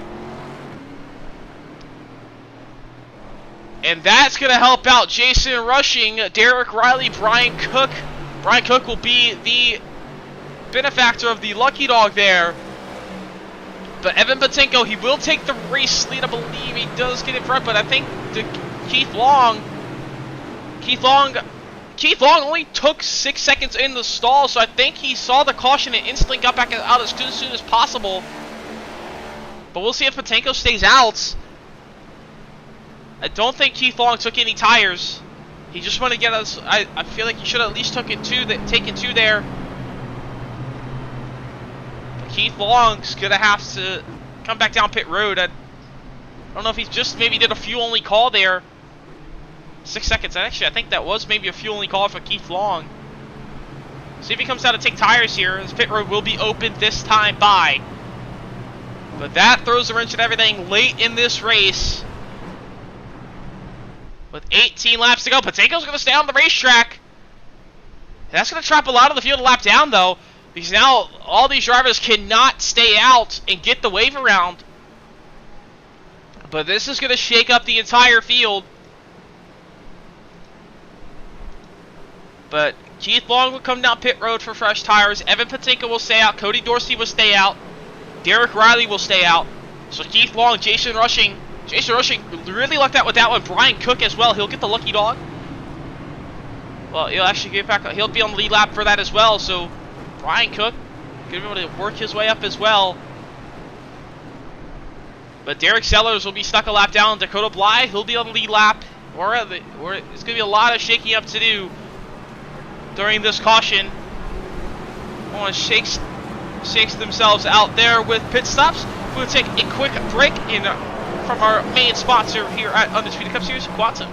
And that's going to help out Jason Rushing, Derek Riley, Brian Cook. Brian Cook will be the benefactor of the lucky dog there. But Evan Patinko, he will take the race lead, I believe. He does get in front, but I think Keith Long only took 6 seconds in the stall, so I think he saw the caution and instantly got back out as soon as possible. But we'll see if Patinko stays out. I don't think Keith Long took any tires. He just wanted to get us. I feel like he should have at least taken 2 there. But Keith Long's gonna have to come back down pit road. I don't know if he just maybe did a fuel only call there. 6 seconds. Actually, I think that was maybe a fuel only call for Keith Long. See if he comes out to take tires here. His pit road will be open this time by. But that throws a wrench in everything late in this race. With 18 laps to go, Patinko's going to stay on the racetrack. That's going to trap a lot of the field a lap down, though, because now all these drivers cannot stay out and get the wave around. But this is going to shake up the entire field. But Keith Long will come down pit road for fresh tires. Evan Patinka will stay out. Cody Dorsey will stay out. Derek Riley will stay out. So Keith Long, Jason Rushing really lucked out with that one. Brian Cook as well. He'll get the lucky dog. Well, he'll actually get back. He'll be on the lead lap for that as well. So Brian Cook going to be able to work his way up as well. But Derek Sellers will be stuck a lap down. Dakota Bly, he'll be on the lead lap. Or it's going to be a lot of shaking up to do during this caution. Everyone shakes themselves out there with pit stops. We'll take a quick break from our main sponsor here at Undisputed Cup Series, Quantum.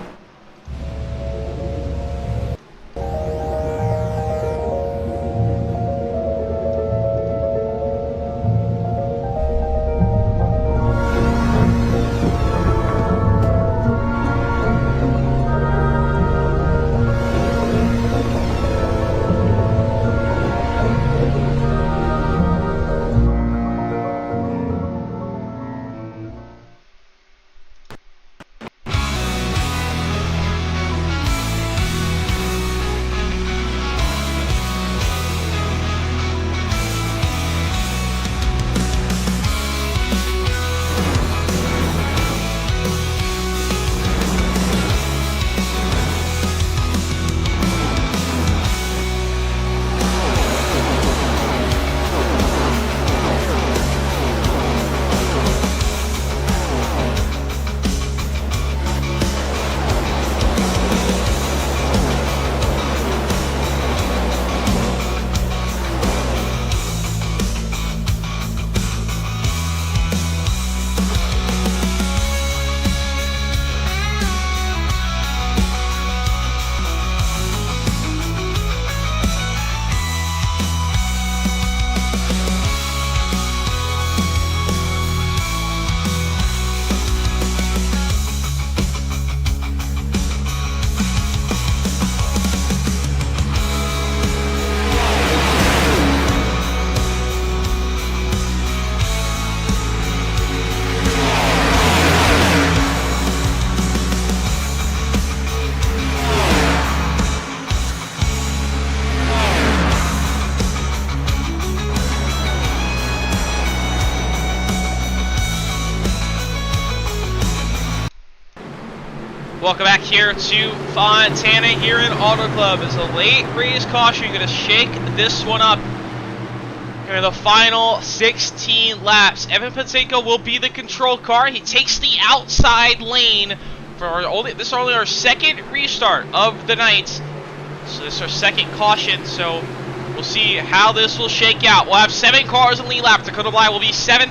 Welcome back here to Fontana here in Auto Club. It's a late race caution. You're going to shake this one up. Here are the final 16 laps. Evan Patinka will be the control car. He takes the outside lane for this is only our second restart of the night. So this is our second caution. So we'll see how this will shake out. We'll have 7 cars in lead lap. Dakota Bly will be 7.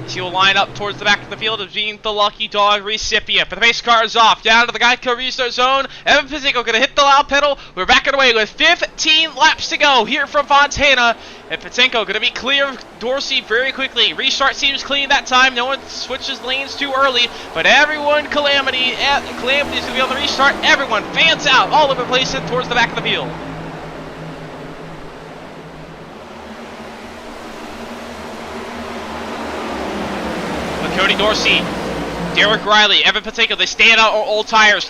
He will line up towards the back of the field as being the lucky dog recipient. But the pace car is off. Down to the Geico restart zone. Evan Patinka going to hit the loud pedal. We're backing away with 15 laps to go here from Fontana. And Patinka going to be clear of Dorsey very quickly. Restart seems clean that time. No one switches lanes too early. But everyone, Calamity is going to be on the restart. Everyone fans out all over the place and towards the back of the field. Cody Dorsey, Derek Riley, Evan Patinka, they stand out on old tires.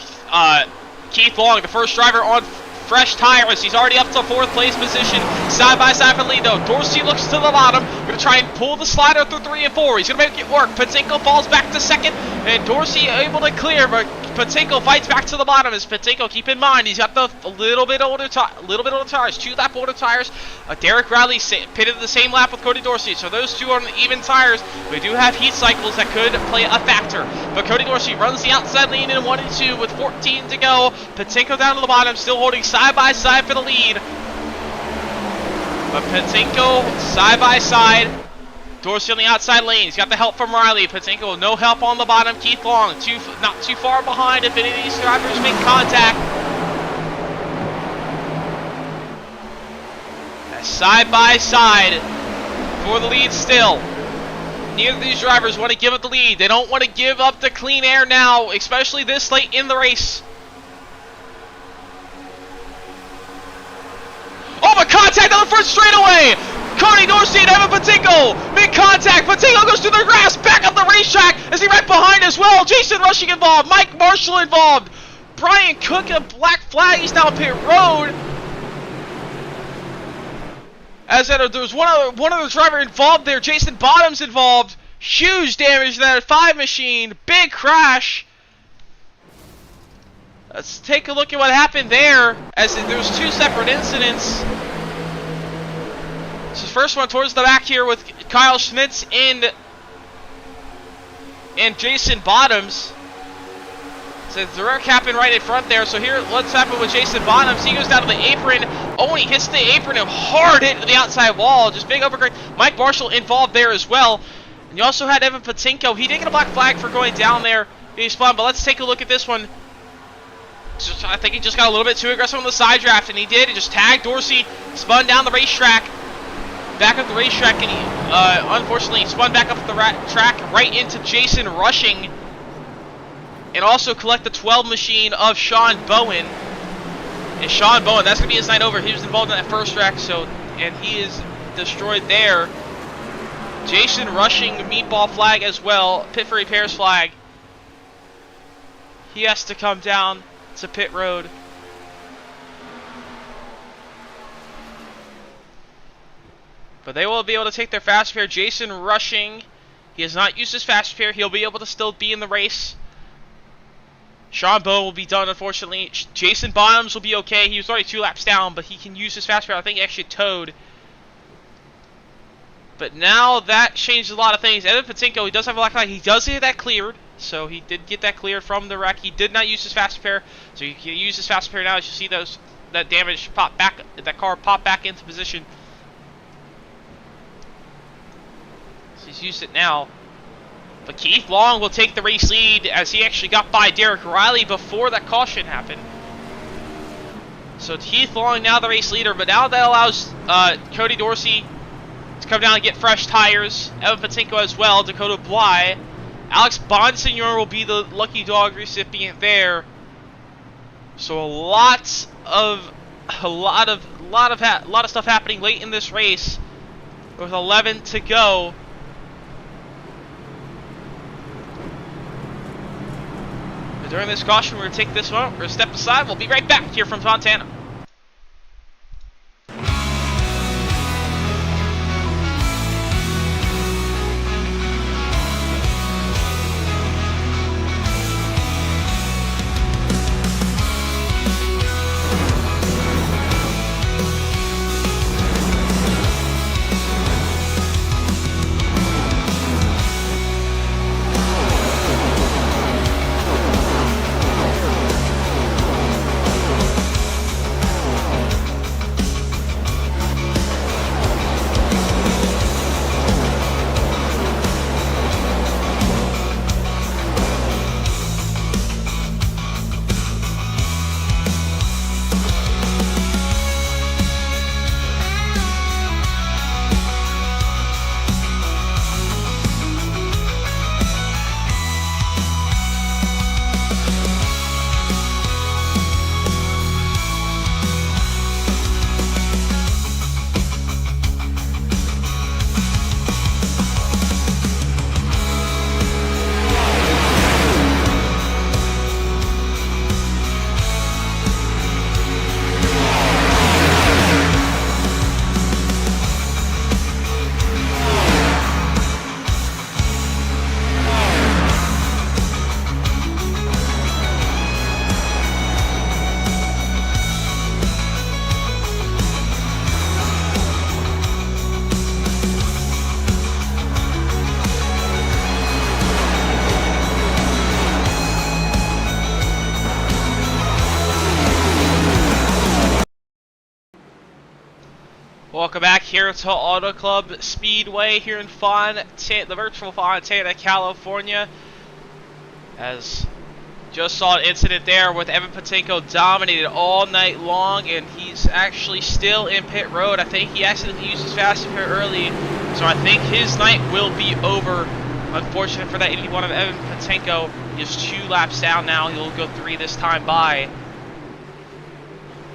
Keith Long, the first driver on fresh tires. He's already up to 4th place position. Side by side for the lead though. Dorsey looks to the bottom. Going to try and pull the slider through 3 and 4. He's going to make it work. Patinka falls back to 2nd. And Dorsey able to clear, but Patinka fights back to the bottom. As Patinka, keep in mind, he's got the a little bit older tires, 2 lap older tires. Derek Riley pitted the same lap with Cody Dorsey, so those two are on even tires. We do have heat cycles that could play a factor. But Cody Dorsey runs the outside lane in 1 and 2 with 14 to go. Patinka down to the bottom, still holding side by side for the lead. But Patinka side by side. Dorsey on the outside lane. He's got the help from Riley. Patinka with no help on the bottom. Keith Long not too far behind if any of these drivers make contact. Side by side for the lead still. Neither of these drivers want to give up the lead. They don't want to give up the clean air now, especially this late in the race. Oh, but contact on the front straightaway! Cody Dorsey and Evan Patinka make contact. Patinka goes through the grass, back up the racetrack. Is he right behind as well? Jason Rushing involved, Mike Marshall involved. Brian Cook a black flag. He's now pit road. As there was one other driver involved there. Jason Bottoms involved. Huge damage to that 5 machine. Big crash. Let's take a look at what happened there, as there was 2 separate incidents. This is the first one towards the back here with Kyle Schmitz and Jason Bottoms. So the wreck happened right in front there. So here, what's happened with Jason Bottoms? He goes down to the apron. Oh, and he hits the apron and hard hit to the outside wall. Just big overgrade. Mike Marshall involved there as well. And you also had Evan Patinko. He did get a black flag for going down there. He spun, but let's take a look at this one. I think he just got a little bit too aggressive on the side draft, and he did. He just tagged Dorsey, spun down the racetrack, back up the racetrack, and he unfortunately spun back up the track right into Jason Rushing, and also collect the 12 machine of Sean Bowen. And Sean Bowen, that's going to be his night over. He was involved in that first wreck, and he is destroyed there. Jason Rushing, meatball flag as well, pit for repairs flag. He has to come down to pit road. But they will be able to take their fast repair. Jason Rushing, he has not used his fast repair. He'll be able to still be in the race. Sean Bowen will be done, unfortunately. Jason Bottoms will be okay. He was already 2 laps down, but he can use his fast repair. I think he actually towed. But now that changes a lot of things. Evan Patinko, he does have a black flag. He does get that cleared. So he did get that cleared from the wreck. He did not use his fast repair. So he can use his fast repair now. As you see that damage pop back, that car pop back into position. So he's used it now. But Keith Long will take the race lead, as he actually got by Derek Riley before that caution happened. So Keith Long now the race leader, but now that allows Cody Dorsey to come down and get fresh tires. Evan Patinko as well. Dakota Bly. Alex Bonsignor will be the lucky dog recipient there. So a lot of stuff happening late in this race, with 11 to go. But during this caution, we're gonna take this one. We're gonna step aside. We'll be right back here from Fontana. Welcome back here to Auto Club Speedway here in the virtual Fontana, California. As just saw an incident there with Evan Patinko dominated all night long, and he's actually still in pit road. I think he accidentally used his fast repair early, so I think his night will be over. Unfortunate for that 81 of Evan Patinko. He's 2 laps down now. He'll go 3 this time by.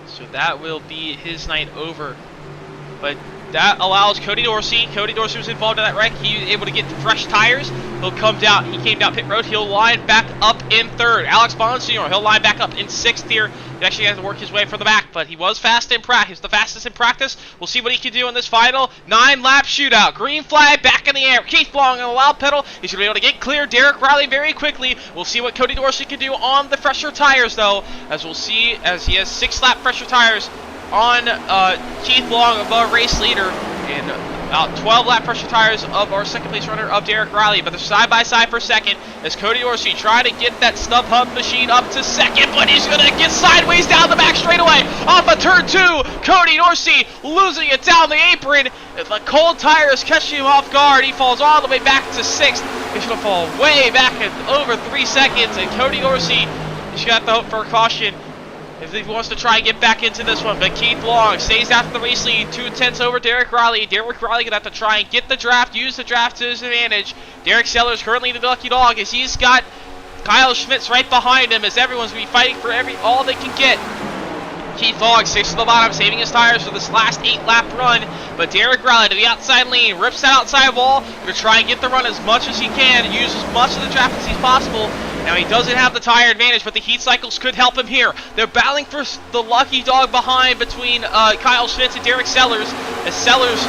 So that will be his night over. But That allows Cody Dorsey. Cody Dorsey was involved in that wreck. He was able to get fresh tires. He'll come down. He came down pit road. He'll line back up in third. Alex Bonsignor, he'll line back up in sixth here. He actually has to work his way from the back, but he was fast in practice. The fastest in practice. We'll see what he can do in this final 9-lap shootout. Green flag back in the air. Keith Long on the loud pedal. He's going to be able to get clear. Derek Riley very quickly. We'll see what Cody Dorsey can do on the fresher tires, though, as we'll see as he has 6-lap fresher tires on Keith Long above race leader, and about 12-lap pressure tires of our second place runner of Derek Riley. But they're side by side for second as Cody Dorsey trying to get that snub hub machine up to second, but he's going to get sideways down the back straightaway off of turn 2. Cody Dorsey losing it down the apron. The cold tires catching him off guard. He falls all the way back to 6th. He's going to fall way back in over 3 seconds, and Cody Dorsey, he's got the hope for a caution if he wants to try and get back into this one. But Keith Long stays after the race lead, 2/10 over Derek Riley. Derek Riley gonna have to try and get the draft, use the draft to his advantage. Derek Sellers currently the lucky dog as he's got Kyle Schmitz right behind him, as everyone's gonna be fighting for all they can get. Keith Long sticks to the bottom, saving his tires for this last 8-lap run. But Derek Riley to the outside lane, rips that outside wall, gonna try and get the run as much as he can, and use as much of the draft as he's possible. Now he doesn't have the tire advantage, but the heat cycles could help him here. They're battling for the lucky dog behind between Kyle Schmitz and Derek Sellers, as Sellers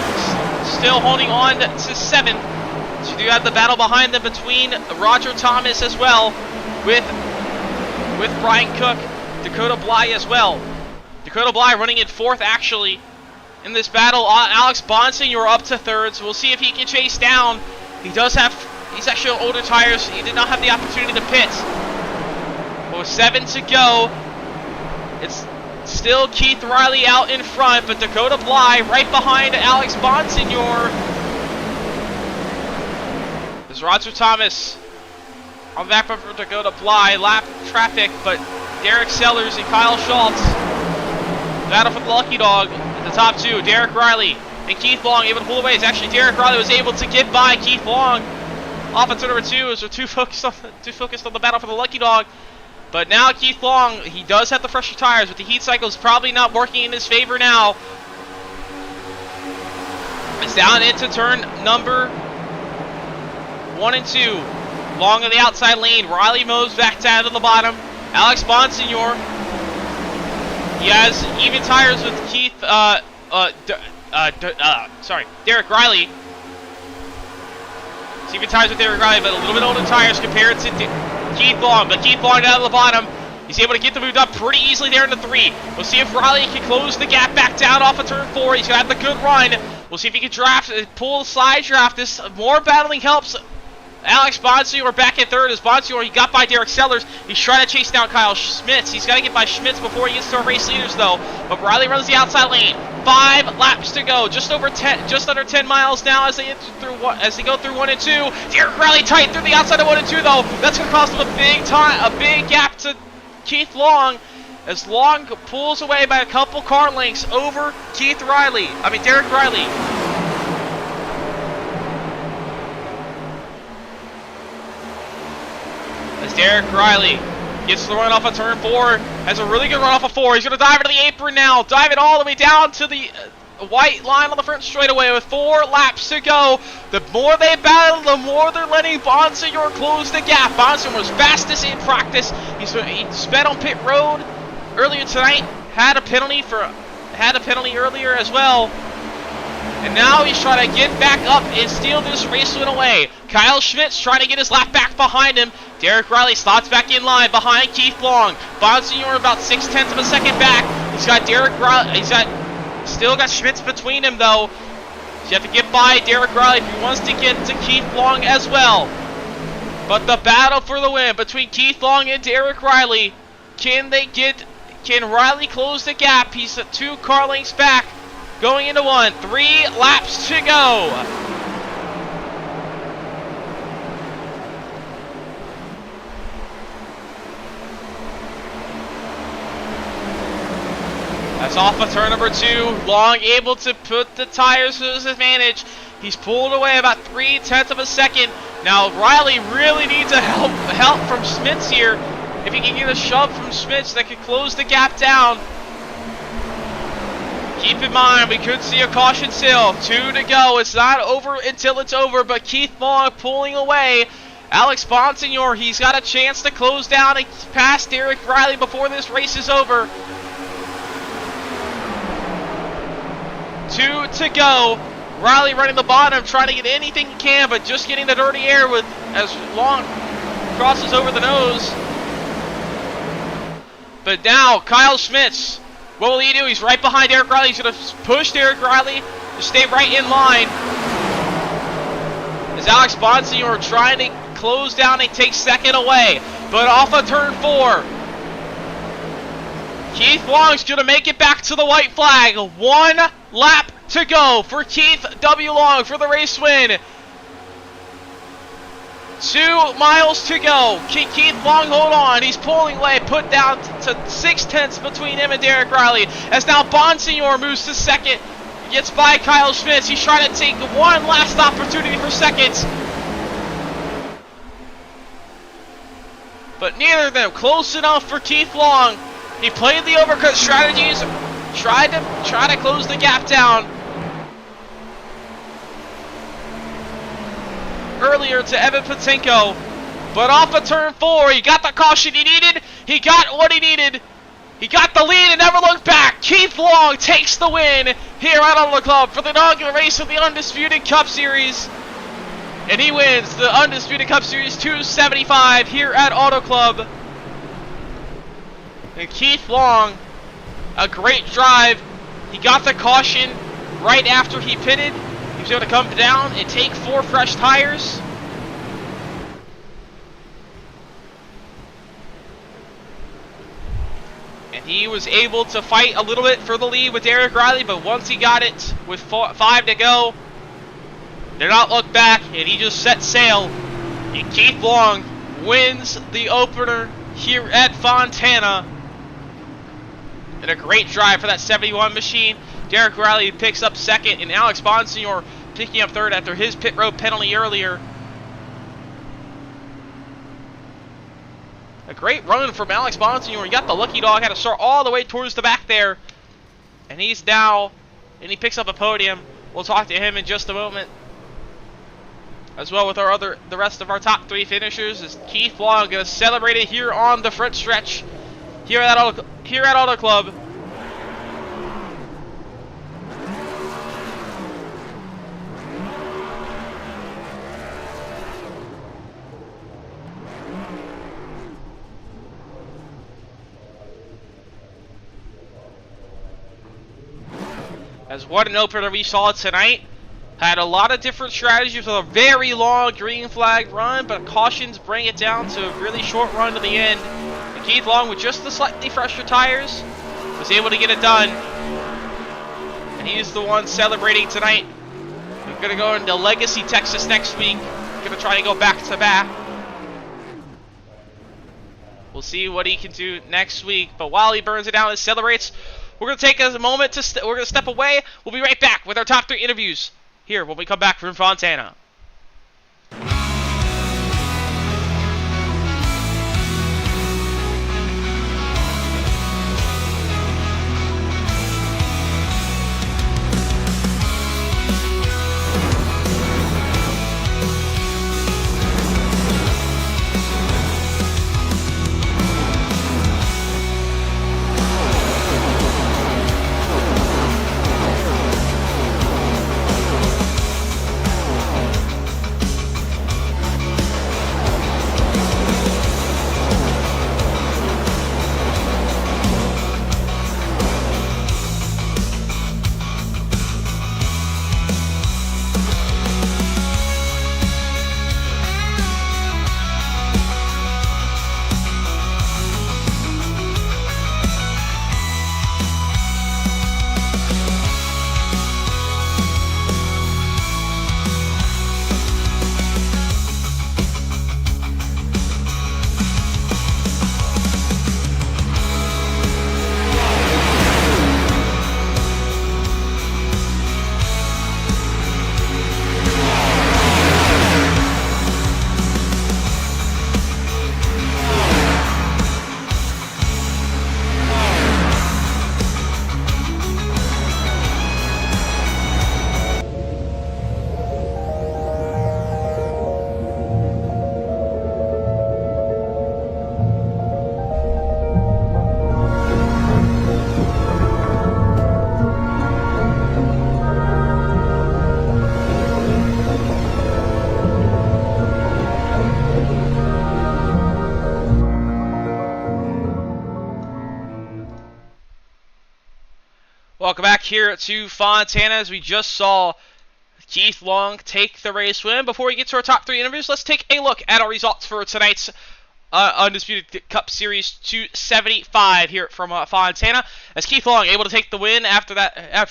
still holding on to 7th. So you do have the battle behind them between Roger Thomas as well, with Brian Cook, Dakota Bly as well. Dakota Bly running in 4th actually in this battle. Alex Bonsignor up to 3rd, so we'll see if he can chase down. He's actually on older tires. He did not have the opportunity to pit. But with 7 to go, it's still Keith Riley out in front, but Dakota Bly right behind Alex Bonsignor. There's Roger Thomas on the back front for Dakota Bly. Lap traffic, but Derek Sellers and Kyle Schultz battle for the lucky dog at the top 2. Derek Riley and Keith Long able to pull away. It's actually Derek Riley was able to get by Keith Long off of turn number 2 as we're too focused on the battle for the lucky dog. But now Keith Long, he does have the fresher tires, but the heat cycle is probably not working in his favor now. It's down into turn number 1 and 2. Long on the outside lane. Riley moves back down to the bottom. Alex Bonsignor, he has even tires with Derek Riley. Even tires with Derek Riley, but a little bit older tires compared to Keith Long. But Keith Long down to the bottom. He's able to get the move up pretty easily there into 3. We'll see if Riley can close the gap back down off of turn 4. He's going to have the good run. We'll see if he can pull the slide draft. This more battling helps Alex Bonsignor back in 3rd as Bonsignor, he got by Derek Sellers. He's trying to chase down Kyle Schmitz. He's got to get by Schmitz before he gets to our race leaders, though. But Riley runs the outside lane. 5 laps to go, just under 10 miles now as they go through 1 and 2. Derek Riley tight through the outside of 1 and 2, though. That's going to cost him a big gap to Keith Long, as Long pulls away by a couple car lengths over Derek Riley. As Derek Riley gets the run off of turn 4, has a really good run off of 4. He's going to dive into the apron now, dive it all the way down to the white line on the front straightaway with 4 laps to go. The more they battle, the more they're letting Bonsignor close the gap. Bonsignor was fastest in practice. He sped on pit road earlier tonight, had a penalty earlier as well. And now he's trying to get back up and steal this race win away. Kyle Schmitz trying to get his lap back behind him. Derek Riley slots back in line behind Keith Long. Bonsignor about 0.6 of a second back. He's got Derek Riley. Still got Schmitz between him though. So you have to get by Derek Riley if he wants to get to Keith Long as well. But the battle for the win between Keith Long and Derek Riley. Can Riley close the gap? He's 2 car lengths back. Going into 1, 3 laps to go. That's off of turn number 2. Long able to put the tires to his advantage. He's pulled away about 0.3 of a second. Now Riley really needs a help from Schmitz here. If he can get a shove from Schmitz that could close the gap down. Keep in mind, we could see a caution still. 2 to go. It's not over until it's over, but Keith Long pulling away. Alex Bonsignor, he's got a chance to close down and pass Derek Riley before this race is over. 2 to go. Riley running the bottom, trying to get anything he can, but just getting the dirty air with as Long crosses over the nose. But now, Kyle Schmitz, what will he do? He's right behind Derek Riley. He's going to push Derek Riley to stay right in line. As Alex Bonsignor trying to close down and take second away, but off of turn 4. Keith Long's going to make it back to the white flag. 1 lap to go for Keith W. Long for the race win. 2 miles to go. Keith Long, hold on. He's pulling away, put down to 6/10 between him and Derek Riley. As now Bonsignor moves to second, gets by Kyle Schmitz. He's trying to take one last opportunity for seconds. But neither of them close enough for Keith Long. He played the overcut strategies, tried to close the gap down earlier to Evan Patinko, but off of turn 4, he got the caution he needed. He got what he needed. He got the lead and never looked back. Keith Long takes the win here at Auto Club for the inaugural race of the Undisputed Cup Series. And he wins the Undisputed Cup Series 275 here at Auto Club. And Keith Long, a great drive. He got the caution right after he pitted. He was able to come down and take 4 fresh tires. And he was able to fight a little bit for the lead with Derek Riley, but once he got it with 5 to go, did not look back, and he just set sail. And Keith Long wins the opener here at Fontana. And a great drive for that 71 machine. Derek Riley picks up second, and Alex Bonsignor picking up third after his pit road penalty earlier. A great run from Alex Bonsignor. He got the lucky dog, had to start all the way towards the back there. And he picks up a podium. We'll talk to him in just a moment. As well with the rest of our top 3 finishers, is Keith Long going to celebrate it here on the front stretch here at Auto Club. As what an opener we saw tonight. Had a lot of different strategies with a very long green flag run, but cautions bring it down to a really short run to the end. And Keith Long, with just the slightly fresher tires, was able to get it done. And he's the one celebrating tonight. We're going to go into Legacy, Texas next week. Going to try to go back to back. We'll see what he can do next week. But while he burns it down and celebrates, we're going to take a moment we're going to step away. We'll be right back with our top 3 interviews here when we come back from Fontana. Welcome back here to Fontana. As we just saw Keith Long take the race win. Before we get to our top 3 interviews, let's take a look at our results for tonight's Undisputed Cup Series 275 here from Fontana. As Keith Long able to take the win after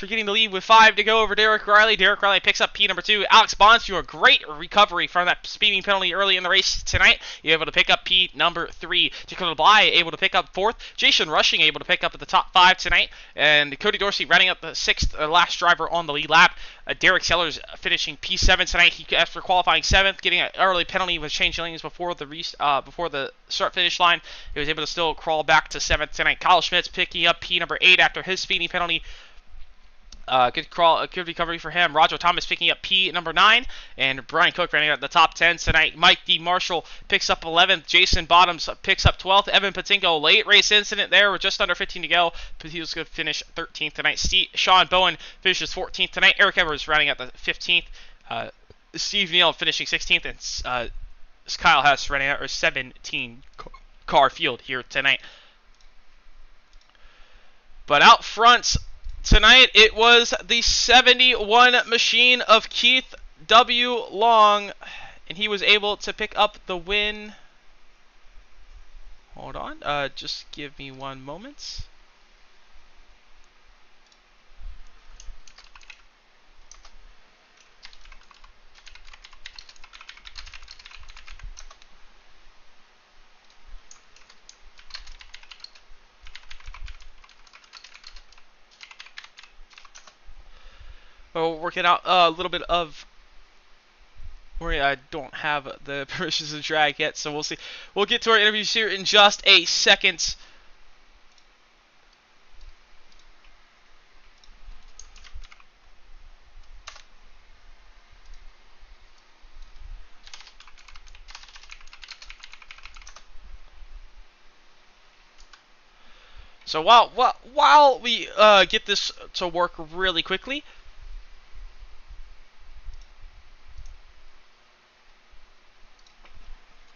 getting the lead with 5 to go over Derek Riley. Derek Riley picks up P number 2. Alex Bonds doing a great recovery from that speeding penalty early in the race tonight. You're able to pick up P number 3. Dakota Bly able to pick up 4th. Jason Rushing able to pick up at the top 5 tonight. And Cody Dorsey running up the 6th last driver on the lead lap. Derek Sellers finishing P7 tonight. He, after qualifying 7th, getting an early penalty with change lanes before the start-finish line. He was able to still crawl back to 7th tonight. Kyle Schmidt's picking up P number 8 after his speeding penalty. Good recovery for him. Roger Thomas picking up P number 9, and Brian Cook running at the top 10 tonight. Mike D. Marshall picks up 11th. Jason Bottoms picks up 12th. Evan Patinko, late race incident there with just under 15 to go, but he was going to finish 13th tonight. Sean Bowen finishes 14th tonight. Eric Evers running at the 15th. Steve Neal finishing 16th, and Kyle Hess running at our 17 car field here tonight. But out front tonight, it was the 71 machine of Keith W. Long, and he was able to pick up the win. Hold on, just give me one moment. Well, working out a little bit of where I don't have the permissions to drag yet, so we'll see. We'll get to our interviews here in just a second. So while we get this to work really quickly.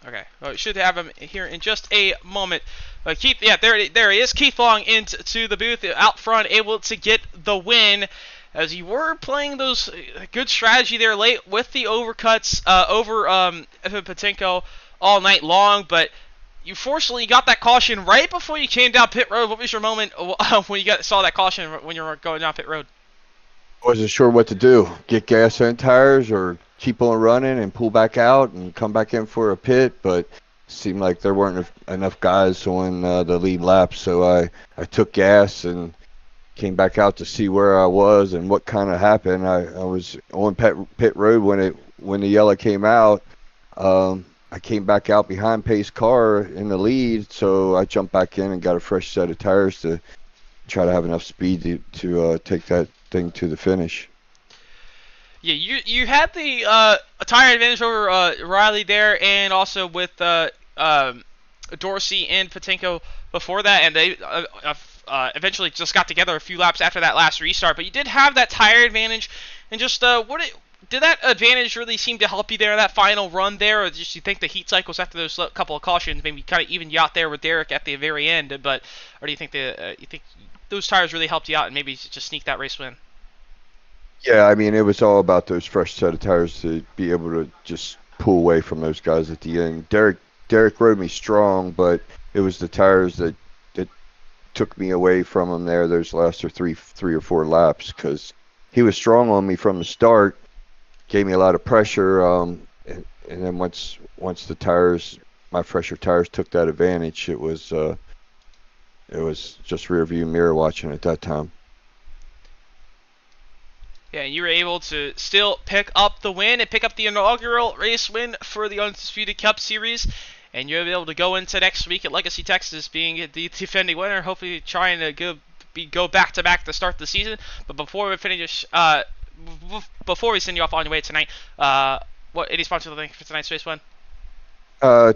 Okay, well, we should have him here in just a moment. Keith, yeah, there he is. Keith Long into the booth out front, able to get the win. As you were playing those good strategy there late with the overcuts over Evan Patinko all night long, but you fortunately got that caution right before you came down pit road. What was your moment when you saw that caution when you were going down pit road? Wasn't sure what to do. Get gas and tires or keep on running and pull back out and come back in for a pit, but it seemed like there weren't enough guys on the lead lap, so I took gas and came back out to see where I was and what kind of happened. I was on pit road when the yellow came out. I came back out behind Pace's car in the lead, so I jumped back in and got a fresh set of tires to try to have enough speed to take that thing to the finish. Yeah, you had the tire advantage over Riley there, and also with Dorsey and Patinko before that, and they eventually just got together a few laps after that last restart. But you did have that tire advantage, and just did that advantage really seem to help you there in that final run there, or just you think the heat cycles after those couple of cautions maybe kind of evened you out there with Derek at the very end, or do you think you think those tires really helped you out and maybe just sneak that race win? Yeah, I mean, it was all about those fresh set of tires to be able to just pull away from those guys at the end. Derek rode me strong, but it was the tires that took me away from him there those last three or four laps, because he was strong on me from the start, gave me a lot of pressure, and then once the tires, my fresher tires, took that advantage, it was just rear view mirror watching at that time. Yeah, and you were able to still pick up the win and pick up the inaugural race win for the Undisputed Cup Series. And you'll be able to go into next week at Legacy, Texas, being the defending winner, hopefully trying to go back-to-back to start the season. But before we finish, before we send you off on your way tonight, any sponsor link for tonight's race win?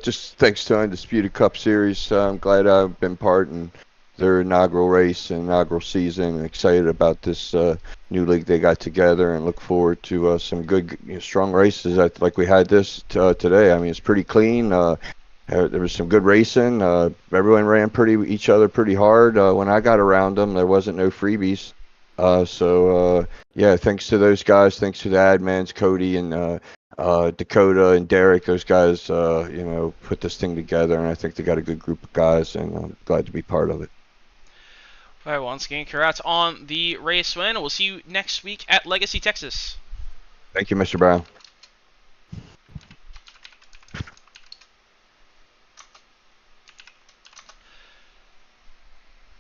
Just thanks to Undisputed Cup Series. I'm glad I've been part in their inaugural race and inaugural season, and excited about this new league they got together, and look forward to some good, strong races like we had this today. I mean, it's pretty clean. There was some good racing. Everyone ran each other pretty hard. When I got around them, there wasn't no freebies. Yeah, thanks to those guys. Thanks to the admins, Cody and Dakota and Derek. Those guys, put this thing together, and I think they got a good group of guys, and I'm glad to be part of it. All right, once again, congrats on the race win. We'll see you next week at Legacy, Texas. Thank you, Mr. Brown.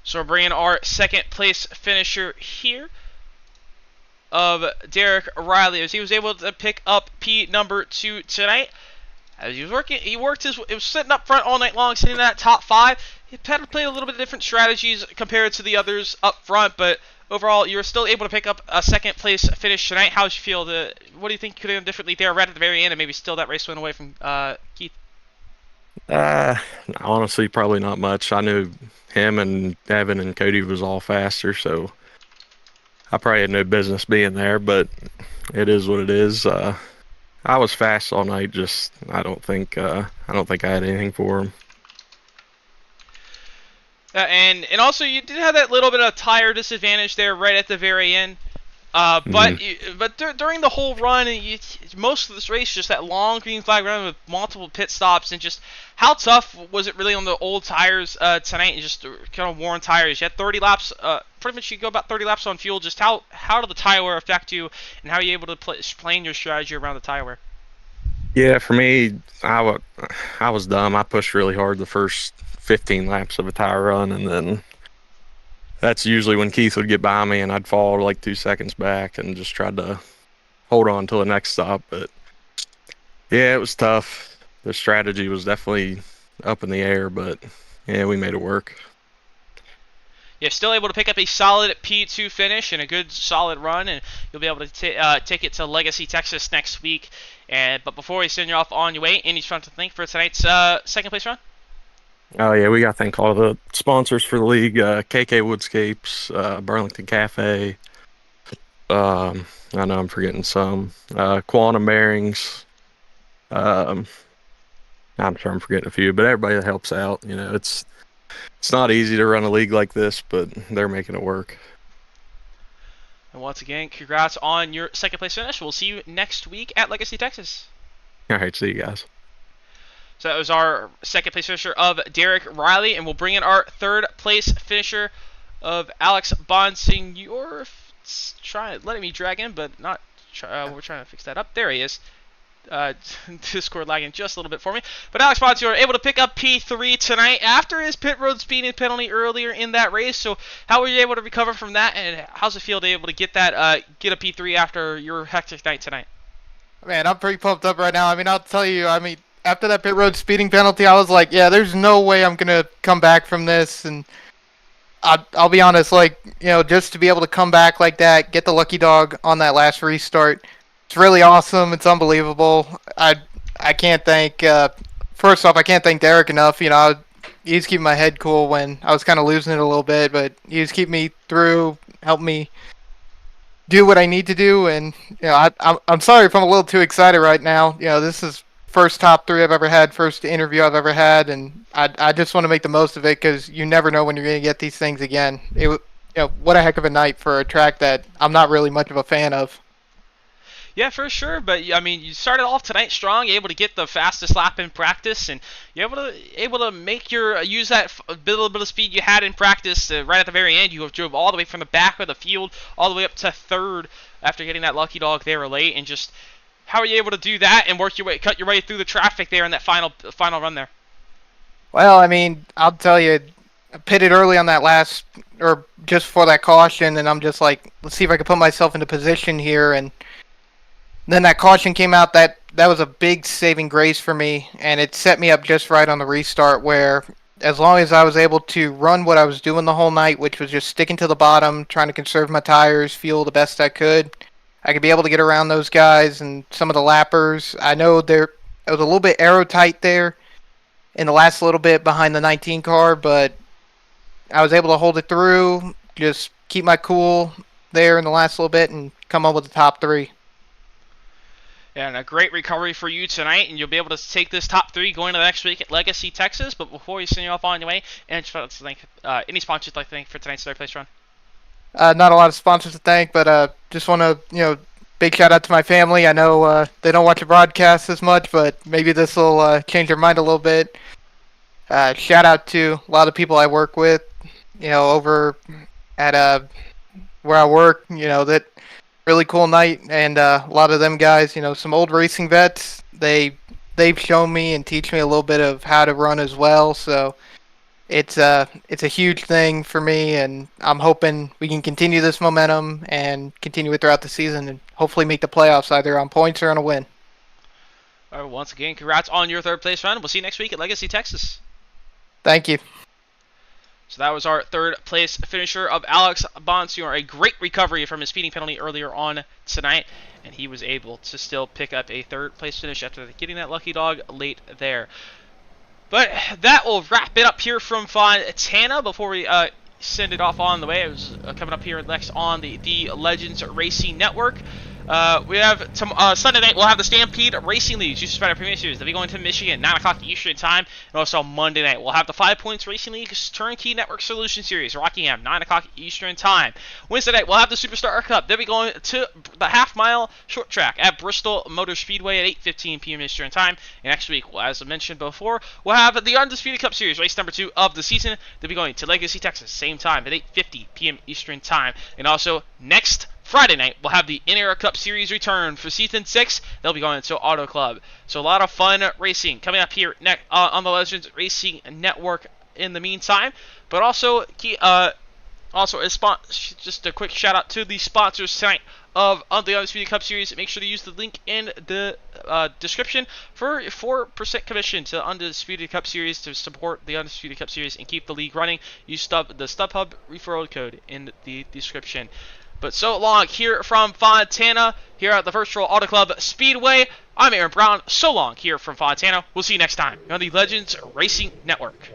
So we're bringing our second place finisher here of Derek Riley, as he was able to pick up P number 2 tonight. As he was working, it was sitting up front all night long, sitting in that top 5. He had to play a little bit different strategies compared to the others up front, but overall, you were still able to pick up a second place finish tonight. How did you feel? What do you think you could have done differently there right at the very end and maybe still that race went away from Keith? Honestly, probably not much. I knew him and Evan and Cody was all faster, so I probably had no business being there, but it is what it is. I was fast all night, just I don't think I had anything for him. And also you did have that little bit of tire disadvantage there right at the very end. But during the whole run, most of this race, just that long green flag run with multiple pit stops, and just how tough was it really on the old tires tonight, and just kind of worn tires? You had 30 laps, pretty much you go about 30 laps on fuel. Just how did the tire wear affect you, and how are you able to plan your strategy around the tire wear? Yeah, for me, I was dumb. I pushed really hard the first 15 laps of a tire run, and then that's usually when Keith would get by me and I'd fall like 2 seconds back and just tried to hold on till the next stop. But yeah, it was tough. The strategy was definitely up in the air, but yeah, we made it work. You're still able to pick up a solid P2 finish and a good solid run, and you'll be able to take it to Legacy, Texas next week. But before we send you off on your way, Indy's front to thank for tonight's second place run. Oh yeah, we got to thank all the sponsors for the league: KK Woodscapes, Burlington Cafe. I know I'm forgetting some. Quantum Bearings. I'm sure I'm forgetting a few, but everybody that helps out. It's not easy to run a league like this, but they're making it work. And once again, congrats on your second place finish. We'll see you next week at Legacy, Texas. All right, see you guys. So that was our second place finisher of Derek Riley, and we'll bring in our third place finisher of Alex Bonsignor. Letting me drag in, but not. We're trying to fix that up. There he is. Discord lagging just a little bit for me. But Alex Bonsignor able to pick up P3 tonight after his pit road speeding penalty earlier in that race. So how were you able to recover from that, and how's it feel to be able to get that get a P3 after your hectic night tonight? Man, I'm pretty pumped up right now. I'll tell you, after that pit road speeding penalty, I was like, yeah, there's no way I'm going to come back from this. And I'll be honest, just to be able to come back like that, get the lucky dog on that last restart, it's really awesome. It's unbelievable. I can't thank, first off, I can't thank Derek enough. He's keeping my head cool when I was kind of losing it a little bit, but he's keeping me through, helped me do what I need to do. And, I'm sorry if I'm a little too excited right now. This is first top 3 I've ever had, first interview I've ever had, and I just want to make the most of it because you never know when you're going to get these things again. What a heck of a night for a track that I'm not really much of a fan of. Yeah, for sure. But you started off tonight strong, able to get the fastest lap in practice, and you're able to make use that little bit of speed you had in practice right at the very end. You drove all the way from the back of the field all the way up to third after getting that lucky dog there late, and just how are you able to do that and cut your way through the traffic there in that final run there? Well, I'll tell you, I pitted early on that last, or just for that caution, and I'm just like, let's see if I can put myself into position here. And then that caution came out. That was a big saving grace for me, and it set me up just right on the restart, where as long as I was able to run what I was doing the whole night, which was just sticking to the bottom, trying to conserve my tires, fuel the best I could, I could be able to get around those guys and some of the lappers. I know it was a little bit aero tight there in the last little bit behind the 19 car, but I was able to hold it through, just keep my cool there in the last little bit, and come up with the top 3. And a great recovery for you tonight, and you'll be able to take this top 3 going to the next week at Legacy, Texas. But before we send you off on your way, and any sponsors you'd like to thank for tonight's third place run? Not a lot of sponsors to thank, but just want to, big shout out to my family. I know they don't watch the broadcast as much, but maybe this will change their mind a little bit. Shout out to a lot of people I work with, over at where I work. That really cool night, and a lot of them guys, some old racing vets. They've shown me and teach me a little bit of how to run as well. So it's a huge thing for me, and I'm hoping we can continue this momentum and continue it throughout the season, and hopefully make the playoffs either on points or on a win. All right, once again, congrats on your third place run. We'll see you next week at Legacy, Texas. Thank you. So that was our third place finisher of Alex Bonsior. A great recovery from his speeding penalty earlier on tonight, and he was able to still pick up a third place finish after getting that lucky dog late there. But that will wrap it up here from Fontana before we send it off on the way. It was coming up here next on the Legends Racing Network. We have Sunday night. We'll have the Stampede Racing Leagues, Juice Spider Premier Series. They'll be going to Michigan, 9 o'clock Eastern Time. And also Monday night, we'll have the 5 Points Racing Leagues Turnkey Network Solution Series, Rockingham, 9 o'clock Eastern Time. Wednesday night, we'll have the Superstar Cup. They'll be going to the half-mile short track at Bristol Motor Speedway at 8:15 p.m. Eastern Time. And next week, as I mentioned before, we'll have the Undisputed Cup Series, race number 2 of the season. They'll be going to Legacy, Texas, same time at 8:50 p.m. Eastern Time. And also next Friday night, we'll have the In-Era Cup Series return for Season 6. They'll be going to Auto Club. So a lot of fun racing coming up here on the Legends Racing Network in the meantime. But also, just a quick shout out to the sponsors tonight of the Undisputed Cup Series. Make sure to use the link in the description for 4% commission to the Undisputed Cup Series to support the Undisputed Cup Series and keep the league running. Use the StubHub referral code in the description. But so long here from Fontana, here at the Virtual Auto Club Speedway. I'm Aaron Brown. So long here from Fontana. We'll see you next time on the Legends Racing Network.